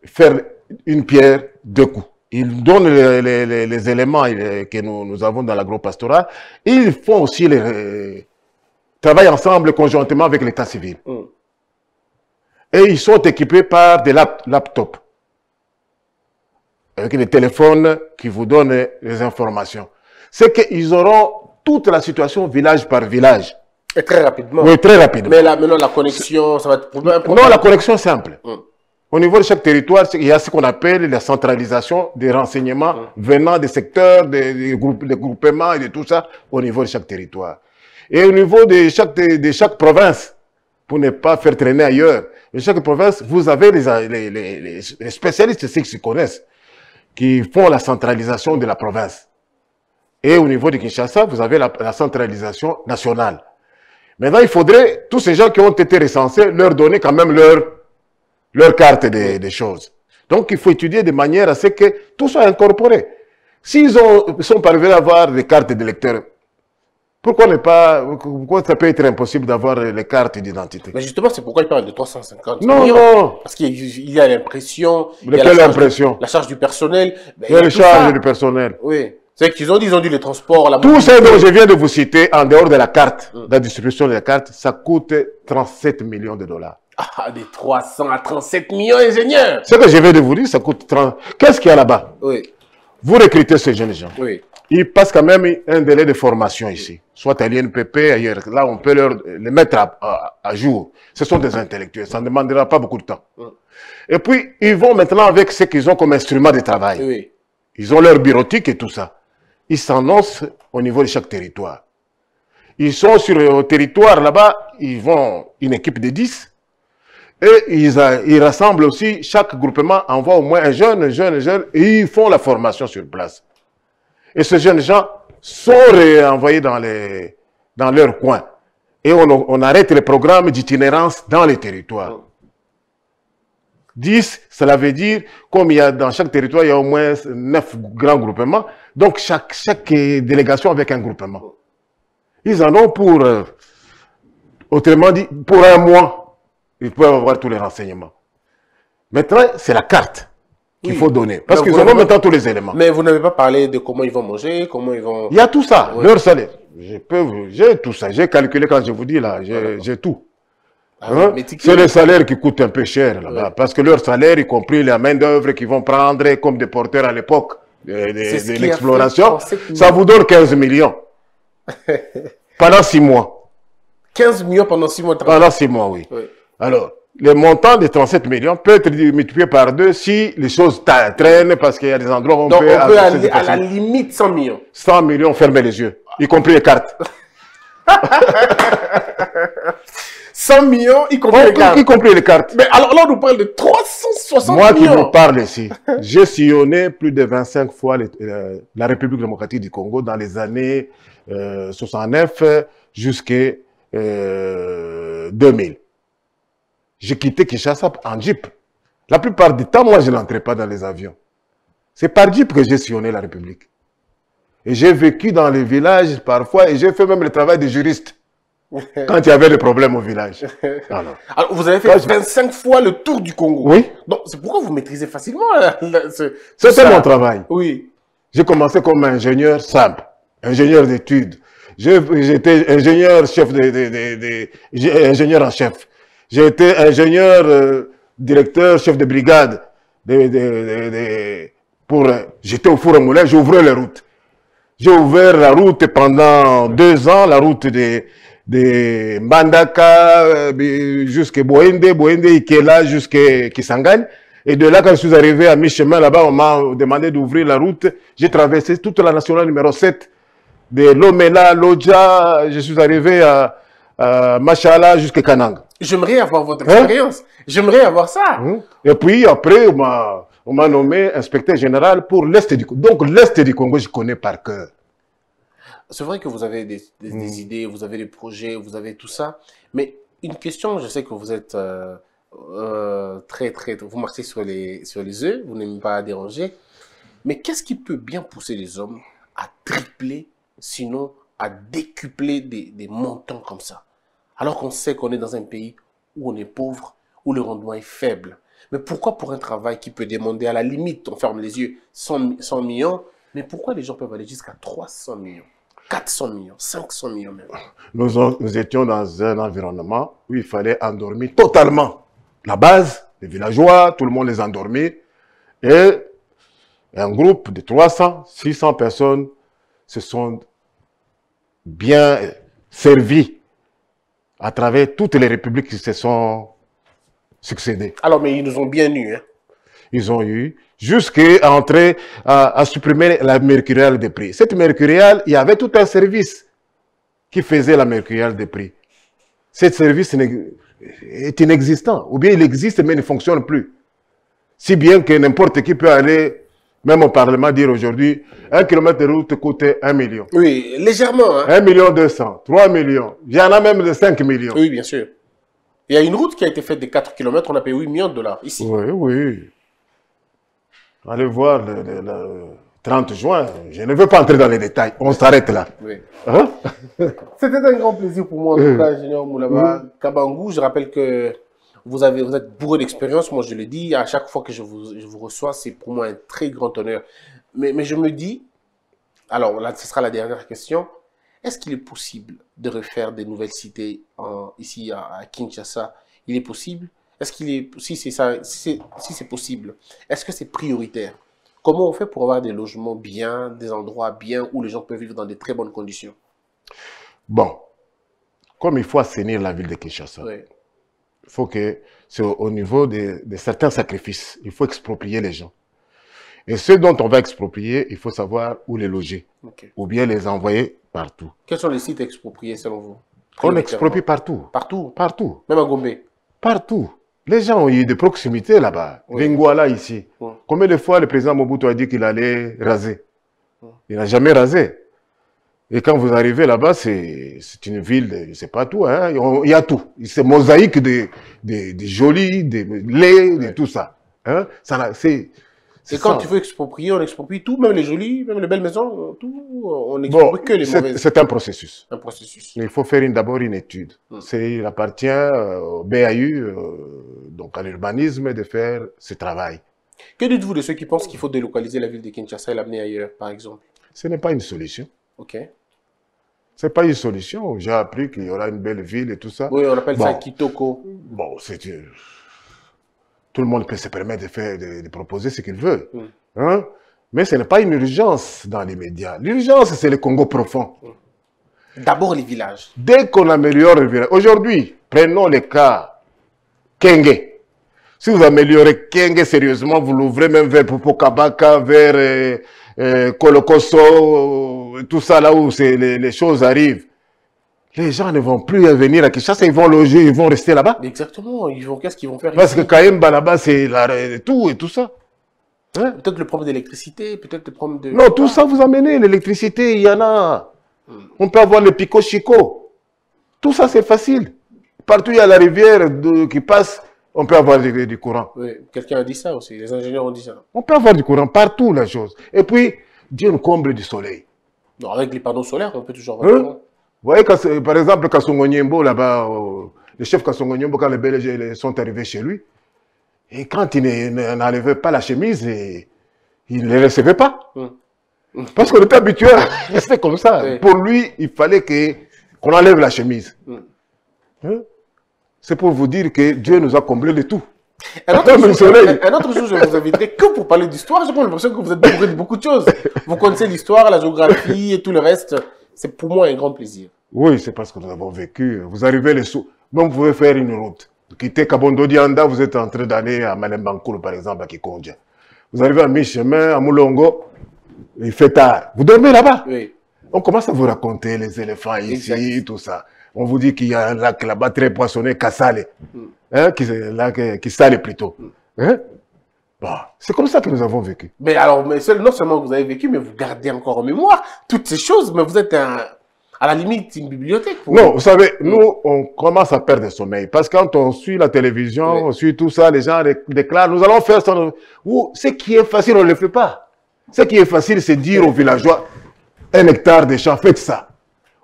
Speaker 3: faire une pierre deux coups. Ils donnent les éléments que nous avons dans l'agro-pastoral. Ils font aussi travaillent ensemble conjointement avec l'état civil. Et ils sont équipés par des laptops. Avec des téléphones qui vous donnent les informations. c'est qu'ils auront toute la situation village par village.
Speaker 2: Et très rapidement.
Speaker 3: Oui, très rapidement.
Speaker 2: Mais là, maintenant, la connexion, ça va être un problème.
Speaker 3: Non, la connexion est simple. Au niveau de chaque territoire, il y a ce qu'on appelle la centralisation des renseignements venant des secteurs, des groupements et de tout ça au niveau de chaque territoire. Et au niveau de chaque province, pour ne pas faire traîner ailleurs, de chaque province, vous avez les spécialistes, ceux qui se connaissent, qui font la centralisation de la province. Et au niveau de Kinshasa, vous avez la centralisation nationale. Maintenant, il faudrait, tous ces gens qui ont été recensés, leur donner quand même leur carte des choses. Donc, il faut étudier de manière à ce que tout soit incorporé. S'ils sont parvenus à avoir des cartes d'électeurs, pourquoi ça peut être impossible d'avoir les cartes d'identité?
Speaker 2: Mais justement, c'est pourquoi il parle de 350
Speaker 3: non,
Speaker 2: millions.
Speaker 3: Non.
Speaker 2: Parce qu'il y a l'impression.
Speaker 3: Quelle impression?
Speaker 2: La charge du personnel.
Speaker 3: Il y a la charge du personnel.
Speaker 2: Oui. C'est qu'ils ont dit les transports, la
Speaker 3: tout ce dont je viens de vous citer, en dehors de la carte, la distribution de la carte, ça coûte 37 millions de dollars.
Speaker 2: Ah, des 300 à 37 millions, ingénieurs.
Speaker 3: Ce que je viens de vous dire, ça coûte 30. Qu'est-ce qu'il y a là-bas?
Speaker 2: Oui.
Speaker 3: Vous recrutez ces jeunes gens.
Speaker 2: Oui.
Speaker 3: Ils passent quand même un délai de formation ici. Soit à l'INPP, ailleurs. Là, on peut les mettre à jour. Ce sont des intellectuels. Ça ne demandera pas beaucoup de temps. Et puis, ils vont maintenant avec ce qu'ils ont comme instrument de travail.
Speaker 2: Oui.
Speaker 3: Ils ont leur bureautique et tout ça. Ils s'annoncent au niveau de chaque territoire. Ils sont sur le territoire là-bas, ils vont une équipe de 10. Et ils rassemblent aussi, chaque groupement envoie au moins un jeune, et ils font la formation sur place. Et ces jeunes gens sont envoyés dans leur coin. Et on arrête les programmes d'itinérance dans les territoires. 10, cela veut dire, comme il y a dans chaque territoire, il y a au moins 9 grands groupements. Donc, chaque délégation avec un groupement. Ils en ont pour, autrement dit, pour un mois, ils peuvent avoir tous les renseignements. Maintenant, c'est la carte qu'il faut donner. Parce qu'ils ont maintenant tous les éléments.
Speaker 2: Mais vous n'avez pas parlé de comment ils vont manger, comment ils vont...
Speaker 3: Il y a tout ça, leur salaire. J'ai tout ça. J'ai calculé quand je vous dis là, j'ai tout. Hein? C'est le salaire qui coûte un peu cher là-bas, parce que leur salaire, y compris la main-d'œuvre qu'ils vont prendre comme des porteurs à l'époque de l'exploration, ça vous donne 15 millions. Pendant 6 mois.
Speaker 2: 15 millions pendant 6 mois.
Speaker 3: Pendant 6 mois, oui. Alors, le montant de 37 millions peut être multiplié par 2 si les choses traînent, parce qu'il y a des endroits où on peut
Speaker 2: aller à la limite 100 millions.
Speaker 3: 100 millions, fermez les yeux, y compris les cartes.
Speaker 2: 100 millions, y compris les cartes.
Speaker 3: Y compris les cartes.
Speaker 2: Mais alors là, on nous parle de 360 millions.
Speaker 3: Moi qui vous parle ici, j'ai sillonné plus de 25 fois la République démocratique du Congo dans les années 69 jusqu'à 2000. J'ai quitté Kinshasa en jeep. La plupart du temps, moi, je n'entrais pas dans les avions. C'est par jeep que j'ai sillonné la République. Et j'ai vécu dans les villages parfois, et j'ai fait même le travail de juriste. Quand il y avait des problèmes au village.
Speaker 2: Alors, vous avez fait 25 fois le tour du Congo.
Speaker 3: Oui.
Speaker 2: Donc, c'est pourquoi vous maîtrisez facilement
Speaker 3: C'était mon travail.
Speaker 2: Oui.
Speaker 3: J'ai commencé comme ingénieur simple, ingénieur d'études. J'étais ingénieur ingénieur en chef. J'ai été ingénieur, directeur, chef de brigade. J'étais au four à moulin, j'ai ouvert les routes. J'ai ouvert la route pendant 2 ans, la route de Mbandaka jusqu'à Boende, Ikela jusqu'à Kisangani. Et de là, quand je suis arrivé à mi-chemin là-bas, on m'a demandé d'ouvrir la route. J'ai traversé toute la nationale numéro 7, de Lomela, Lodja, je suis arrivé à Machala jusqu'à Kanang.
Speaker 2: J'aimerais avoir votre expérience. J'aimerais avoir ça.
Speaker 3: Et puis après, on m'a nommé inspecteur général pour l'Est du Congo. Donc l'Est du Congo, je connais par cœur.
Speaker 2: C'est vrai que vous avez des idées, vous avez des projets, vous avez tout ça. Mais une question, je sais que vous êtes vous marchez sur les œufs, vous n'aimez pas déranger. Mais qu'est-ce qui peut bien pousser les hommes à tripler, sinon à décupler des montants comme ça? Alors qu'on sait qu'on est dans un pays où on est pauvre, où le rendement est faible. Mais pourquoi pour un travail qui peut demander à la limite, on ferme les yeux, 100 millions, mais pourquoi les gens peuvent aller jusqu'à 300 millions, 400 millions, 500 millions même?
Speaker 3: Nous étions dans un environnement où il fallait endormir totalement la base, les villageois, tout le monde les endormir. Et un groupe de 300, 600 personnes se sont bien servis à travers toutes les républiques qui se sont succédées.
Speaker 2: Alors, mais ils nous ont bien eu. Hein.
Speaker 3: Ils ont eu, jusqu'à entrer à supprimer la mercuriale des prix. Cette mercuriale, il y avait tout un service qui faisait la mercuriale des prix. Ce service est inexistant, ou bien il existe mais il ne fonctionne plus. Si bien que n'importe qui peut aller, même au Parlement, dire aujourd'hui, 1 km de route coûte 1 million.
Speaker 2: Oui, légèrement. Hein.
Speaker 3: 1 million 200, 3 millions. Il y en a même de 5 millions.
Speaker 2: Oui, bien sûr. Il y a une route qui a été faite de 4 km, on a payé 8 millions de dollars ici.
Speaker 3: Oui, oui. Allez voir le 30 juin. Je ne veux pas entrer dans les détails. On s'arrête là.
Speaker 2: Oui.
Speaker 3: Hein?
Speaker 2: C'était un grand plaisir pour moi, en tout cas, ingénieur Moulaba Kabangou. Je rappelle que vous êtes bourré d'expérience, moi je le dis. À chaque fois que je vous reçois, c'est pour moi un très grand honneur. Mais je me dis, alors là, ce sera la dernière question. Est-ce qu'il est possible de refaire des nouvelles cités ici à Kinshasa? Il est possible? Est-ce qu'il est, si c'est possible, est-ce que c'est prioritaire? Comment on fait pour avoir des logements bien, des endroits bien où les gens peuvent vivre dans de très bonnes conditions?
Speaker 3: Bon, comme il faut assainir la ville de Kinshasa,
Speaker 2: Oui.
Speaker 3: il faut que, c'est au niveau de certains sacrifices, il faut exproprier les gens. Et ceux dont on va exproprier, il faut savoir où les loger,
Speaker 2: Okay.
Speaker 3: ou bien les envoyer partout.
Speaker 2: Quels sont les sites expropriés selon vous?
Speaker 3: On exproprie partout.
Speaker 2: Partout?
Speaker 3: Partout.
Speaker 2: Même à Gombe?
Speaker 3: Partout. Les gens ont eu des proximités là-bas.
Speaker 2: Oui.
Speaker 3: Lingouala ici.
Speaker 2: Oui.
Speaker 3: Combien de fois le président Mobutu a dit qu'il allait raser? Il n'a jamais rasé. Et quand vous arrivez là-bas, c'est une ville, c'est pas tout, hein. Il y a tout. C'est mosaïque de jolis, de lait, de tout ça. Hein.
Speaker 2: Et quand tu veux exproprier, on exproprie tout, même les jolies, même les belles maisons, tout, on exproprie que les mauvaises.
Speaker 3: C'est un processus.
Speaker 2: Un processus.
Speaker 3: Il faut faire d'abord une étude. Il appartient au BAU, donc à l'urbanisme, de faire ce travail.
Speaker 2: Que dites-vous de ceux qui pensent qu'il faut délocaliser la ville de Kinshasa et l'amener ailleurs, par exemple?
Speaker 3: Ce n'est pas une solution.
Speaker 2: Ok.
Speaker 3: Ce n'est pas une solution. J'ai appris qu'il y aura une belle ville et tout ça.
Speaker 2: Oui, on appelle ça Kitoko.
Speaker 3: Bon, tout le monde peut se permettre de proposer ce qu'il veut. Hein? Mais ce n'est pas une urgence dans les médias. L'urgence, c'est le Congo profond.
Speaker 2: D'abord les villages.
Speaker 3: Dès qu'on améliore le village. Aujourd'hui, prenons le cas Kenge. Si vous améliorez Kenge sérieusement, vous l'ouvrez même vers Popokabaka, vers Kolokoso, tout ça là où les choses arrivent. Les gens ne vont plus venir à Kinshasa, ils vont loger, ils vont rester là-bas.
Speaker 2: Exactement, qu'est-ce qu'ils vont faire?
Speaker 3: Parce que Kayemba là-bas, c'est tout et tout ça. Hein?
Speaker 2: Peut-être le problème d'électricité, peut-être le problème de...
Speaker 3: Non, tout ça vous amenez, l'électricité, il y en a. On peut avoir le Pico Chico. Tout ça, c'est facile. Partout, il y a la rivière qui passe, on peut avoir du courant.
Speaker 2: Oui, quelqu'un a dit ça aussi, les ingénieurs ont dit ça.
Speaker 3: On peut avoir du courant partout, la chose. Et puis, Dieu nous comble du soleil.
Speaker 2: Non, avec les panneaux solaires, on peut toujours avoir du courant.
Speaker 3: Vous voyez, par exemple, Kassongo Nyembo, là-bas, le chef Kassongo Nyembo, quand les Belges sont arrivés chez lui, et quand il n'enlevait pas la chemise, il ne les recevait pas. Parce qu'on était habitué à rester comme ça. Oui. Pour lui, il fallait qu'on enlève la chemise. Hein? C'est pour vous dire que Dieu nous a comblé de tout.
Speaker 2: Un autre jour, je vais vous inviter que pour parler d'histoire. J'ai l'impression que vous êtes bourré de beaucoup de choses. Vous connaissez l'histoire, la géographie et tout le reste. C'est pour moi un grand plaisir.
Speaker 3: Oui, c'est parce que nous avons vécu. Vous arrivez les sous. Donc, vous pouvez faire une route. Vous quittez Kabondo Dianda, vous êtes en train d'aller à Malembankulu, par exemple, à Kikondia. Vous arrivez à mi-chemin, à Moulongo, il fait tard. Vous dormez là-bas.
Speaker 2: Oui.
Speaker 3: On commence à vous raconter les éléphants ici, tout ça. On vous dit qu'il y a un lac là-bas très poissonné, Kassale. Hein, qui sale plutôt. Hein? Bon, c'est comme ça que nous avons vécu.
Speaker 2: Mais alors, non seulement vous avez vécu, mais vous gardez encore en mémoire toutes ces choses, mais vous êtes à la limite une bibliothèque.
Speaker 3: Non, vous savez, nous, on commence à perdre le sommeil. Parce que quand on suit la télévision, on suit tout ça, les gens déclarent, nous allons faire ça. Ce qui est facile, on ne le fait pas. Ce qui est facile, c'est dire aux villageois, 1 hectare de champ, faites ça.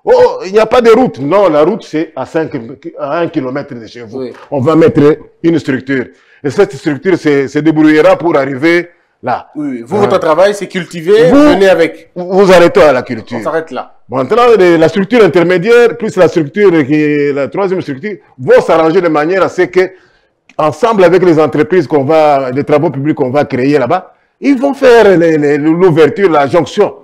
Speaker 3: Oh, il n'y a pas de route. Non, la route, c'est à 1 kilomètre de chez vous. Oui. On va mettre une structure. Et cette structure se débrouillera pour arriver là.
Speaker 2: Oui, vous, votre travail, c'est cultiver, venez avec.
Speaker 3: Vous arrêtez à la culture.
Speaker 2: On s'arrête là.
Speaker 3: Maintenant, la structure intermédiaire, plus la structure la troisième structure, vont s'arranger de manière à ce que, ensemble avec les entreprises les travaux publics qu'on va créer là-bas, ils vont faire l'ouverture, la jonction.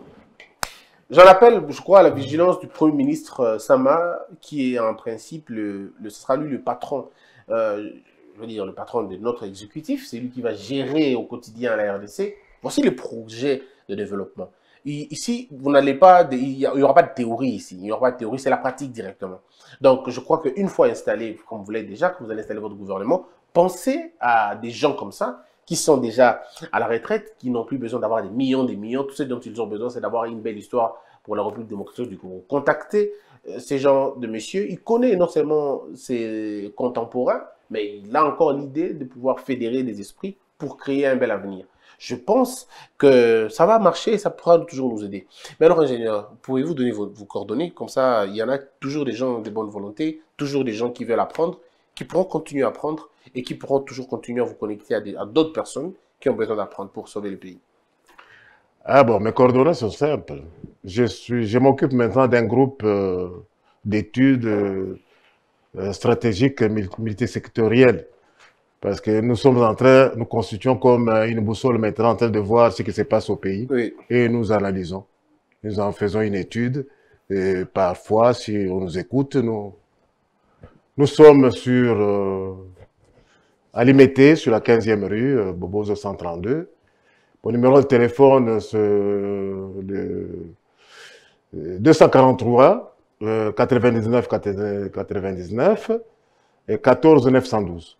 Speaker 2: J'en appelle, je crois, à la vigilance du Premier ministre Sama, qui est en principe, ce sera lui le patron, je veux dire, le patron de notre exécutif. C'est lui qui va gérer au quotidien la RDC. Voici le projet de développement. Ici, vous n'allez pas, il n'y aura pas de théorie ici. Il n'y aura pas de théorie, c'est la pratique directement. Donc, je crois qu'une fois installé, comme vous l'êtes déjà, que vous allez installer votre gouvernement, pensez à des gens comme ça, qui sont déjà à la retraite, qui n'ont plus besoin d'avoir des millions. Tout ce dont ils ont besoin, c'est d'avoir une belle histoire pour la République démocratique du Congo. Contactez ces gens de messieurs. Il connaît non seulement ses contemporains, mais il a encore l'idée de pouvoir fédérer des esprits pour créer un bel avenir. Je pense que ça va marcher et ça pourra toujours nous aider. Mais alors, ingénieur, pouvez-vous donner vos coordonnées? Comme ça, il y en a toujours des gens de bonne volonté, toujours des gens qui veulent apprendre, qui pourront continuer à apprendre et qui pourront toujours continuer à vous connecter à d'autres personnes qui ont besoin d'apprendre pour sauver le pays.
Speaker 3: Ah bon, mes coordonnées sont simples. Je m'occupe maintenant d'un groupe d'études stratégiques multisectorielles. Parce que nous sommes en train, nous constituons comme une boussole maintenant en train de voir ce qui se passe au pays.
Speaker 2: Oui.
Speaker 3: Et nous analysons. Nous en faisons une étude. Et parfois, si on nous écoute, nous sommes à Limité, sur la 15e rue, Bobozo 132. Mon numéro de téléphone, c'est le 243 99 99 et 14 912.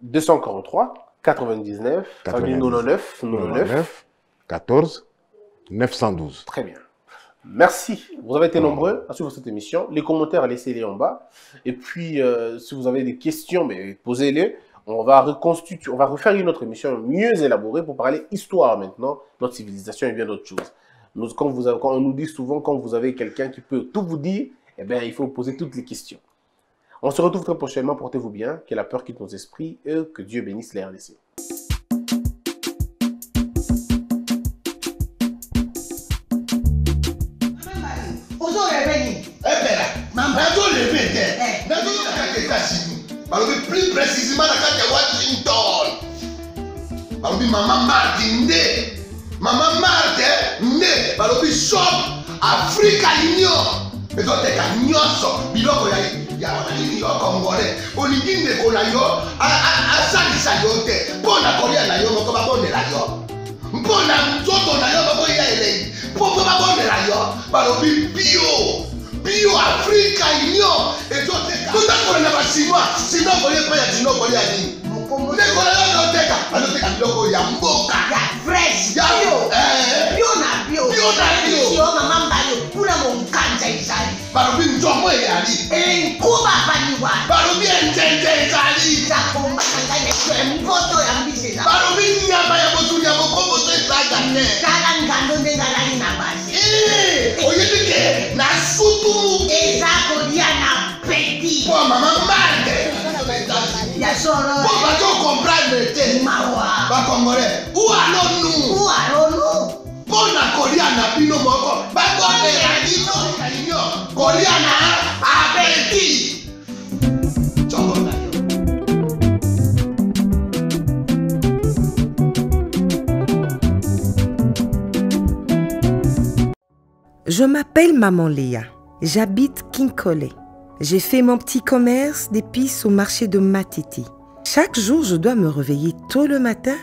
Speaker 2: 243 99 99
Speaker 3: 14 912.
Speaker 2: Très bien. Merci. Vous avez été nombreux à suivre cette émission. Les commentaires, laissez-les en bas. Et puis, si vous avez des questions, posez-les. On va reconstituer, on va refaire une autre émission mieux élaborée pour parler histoire maintenant, notre civilisation et bien d'autres choses. Quand on nous dit souvent, quand vous avez quelqu'un qui peut tout vous dire, eh bien, il faut poser toutes les questions. On se retrouve très prochainement. Portez-vous bien. Que la peur quitte nos esprits et que Dieu bénisse les RDC.
Speaker 4: Plus précisément à Washington. Maman Martin Nde. Maman Martin Nde. Balobi shop Africa Union. Mais donc t'es nyonso biloko ya wanani yo congolais. Olingi ndeko na yo asalisa yo te. Mpona kolia na yo moko babondela yo. Mpona nzoto na yo baboya elei. Mpo babondela yo. Balobi bio Africa Union. Et donc tout à fait na basinois. Sinon kolia pa ya sinon kolia ni. Ndeko na yo noteka. Anoteka biloko ya mboka.
Speaker 5: Ya fresh.
Speaker 4: Ya
Speaker 5: bio na bio.
Speaker 4: Bio na bio.
Speaker 5: Yo mama mbayo kuna monkanja izali.
Speaker 4: Balobi nzomo yali.
Speaker 5: Nkuba baniwa.
Speaker 4: Balobi enjenje ezali.
Speaker 5: Zakomba kanganya kwe mpoto ya mbiseza.
Speaker 4: Balobi nyama ya botu ya bokombo to ezaga te.
Speaker 5: Kala ngando ndengalali na basi.
Speaker 4: Oyebike na sutu.
Speaker 5: Ezako dia na petit.
Speaker 4: Po mama mande.
Speaker 5: Ya soro.
Speaker 4: Po bato comprendre te.
Speaker 5: Mawa.
Speaker 4: Ba congolais. Où allons-nous?
Speaker 5: Où allons-nous?
Speaker 4: Pona kolia na bino moko. Ba kondela bino kanyo. Kolia na abeti. Chongo na yo.
Speaker 6: Je m'appelle Maman Léa. J'habite Kinkole. J'ai fait mon petit commerce d'épices au marché de Matiti. Chaque jour, je dois me réveiller tôt le matin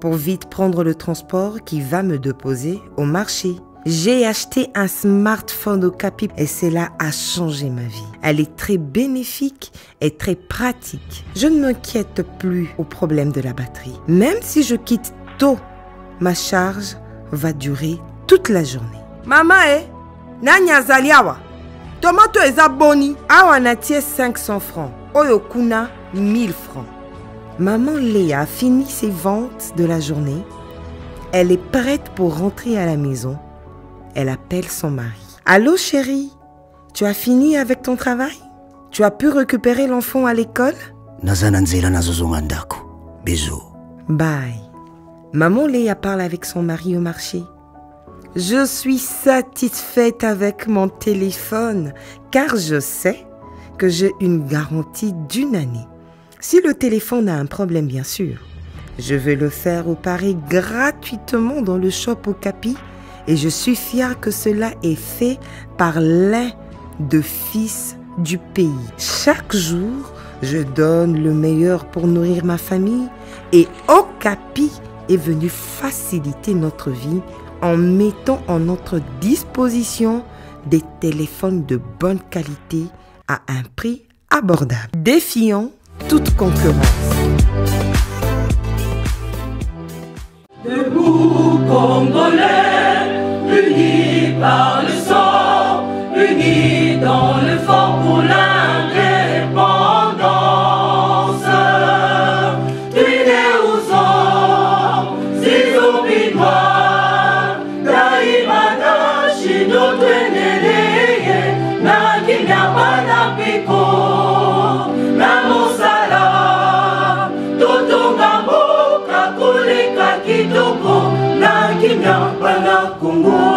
Speaker 6: pour vite prendre le transport qui va me déposer au marché. J'ai acheté un smartphone Okapi et cela a changé ma vie. Elle est très bénéfique et très pratique. Je ne m'inquiète plus au problème de la batterie. Même si je quitte tôt, ma charge va durer toute la journée. Maman, nanya zaliawa. Tomato eza boni. Awa natie 500 francs. Oyokuna 1000 francs. Maman Léa a fini ses ventes de la journée. Elle est prête pour rentrer à la maison. Elle appelle son mari. Allô chérie, tu as fini avec ton travail? Tu as pu récupérer l'enfant à l'école?
Speaker 7: Bisous.
Speaker 6: Bye. Maman Léa parle avec son mari au marché. Je suis satisfaite avec mon téléphone car je sais que j'ai une garantie d'1 année. Si le téléphone a un problème, bien sûr, je vais le faire réparer gratuitement dans le shop Okapi Et je suis fière que cela est fait par l'un des fils du pays. Chaque jour, je donne le meilleur pour nourrir ma famille et Okapi est venu faciliter notre vie en mettant en notre disposition des téléphones de bonne qualité à un prix abordable, défiant toute concurrence.
Speaker 7: Debout Congolais, unis par le sang, unis dans le fort pour l'indépendance. Tués aux hommes, ces obinois, Daimana, Shido, Tweneleye, Nakinya Panapiko, Namosala, Totongambo, Kakuleka Kitoko, Nakinya Panakungo.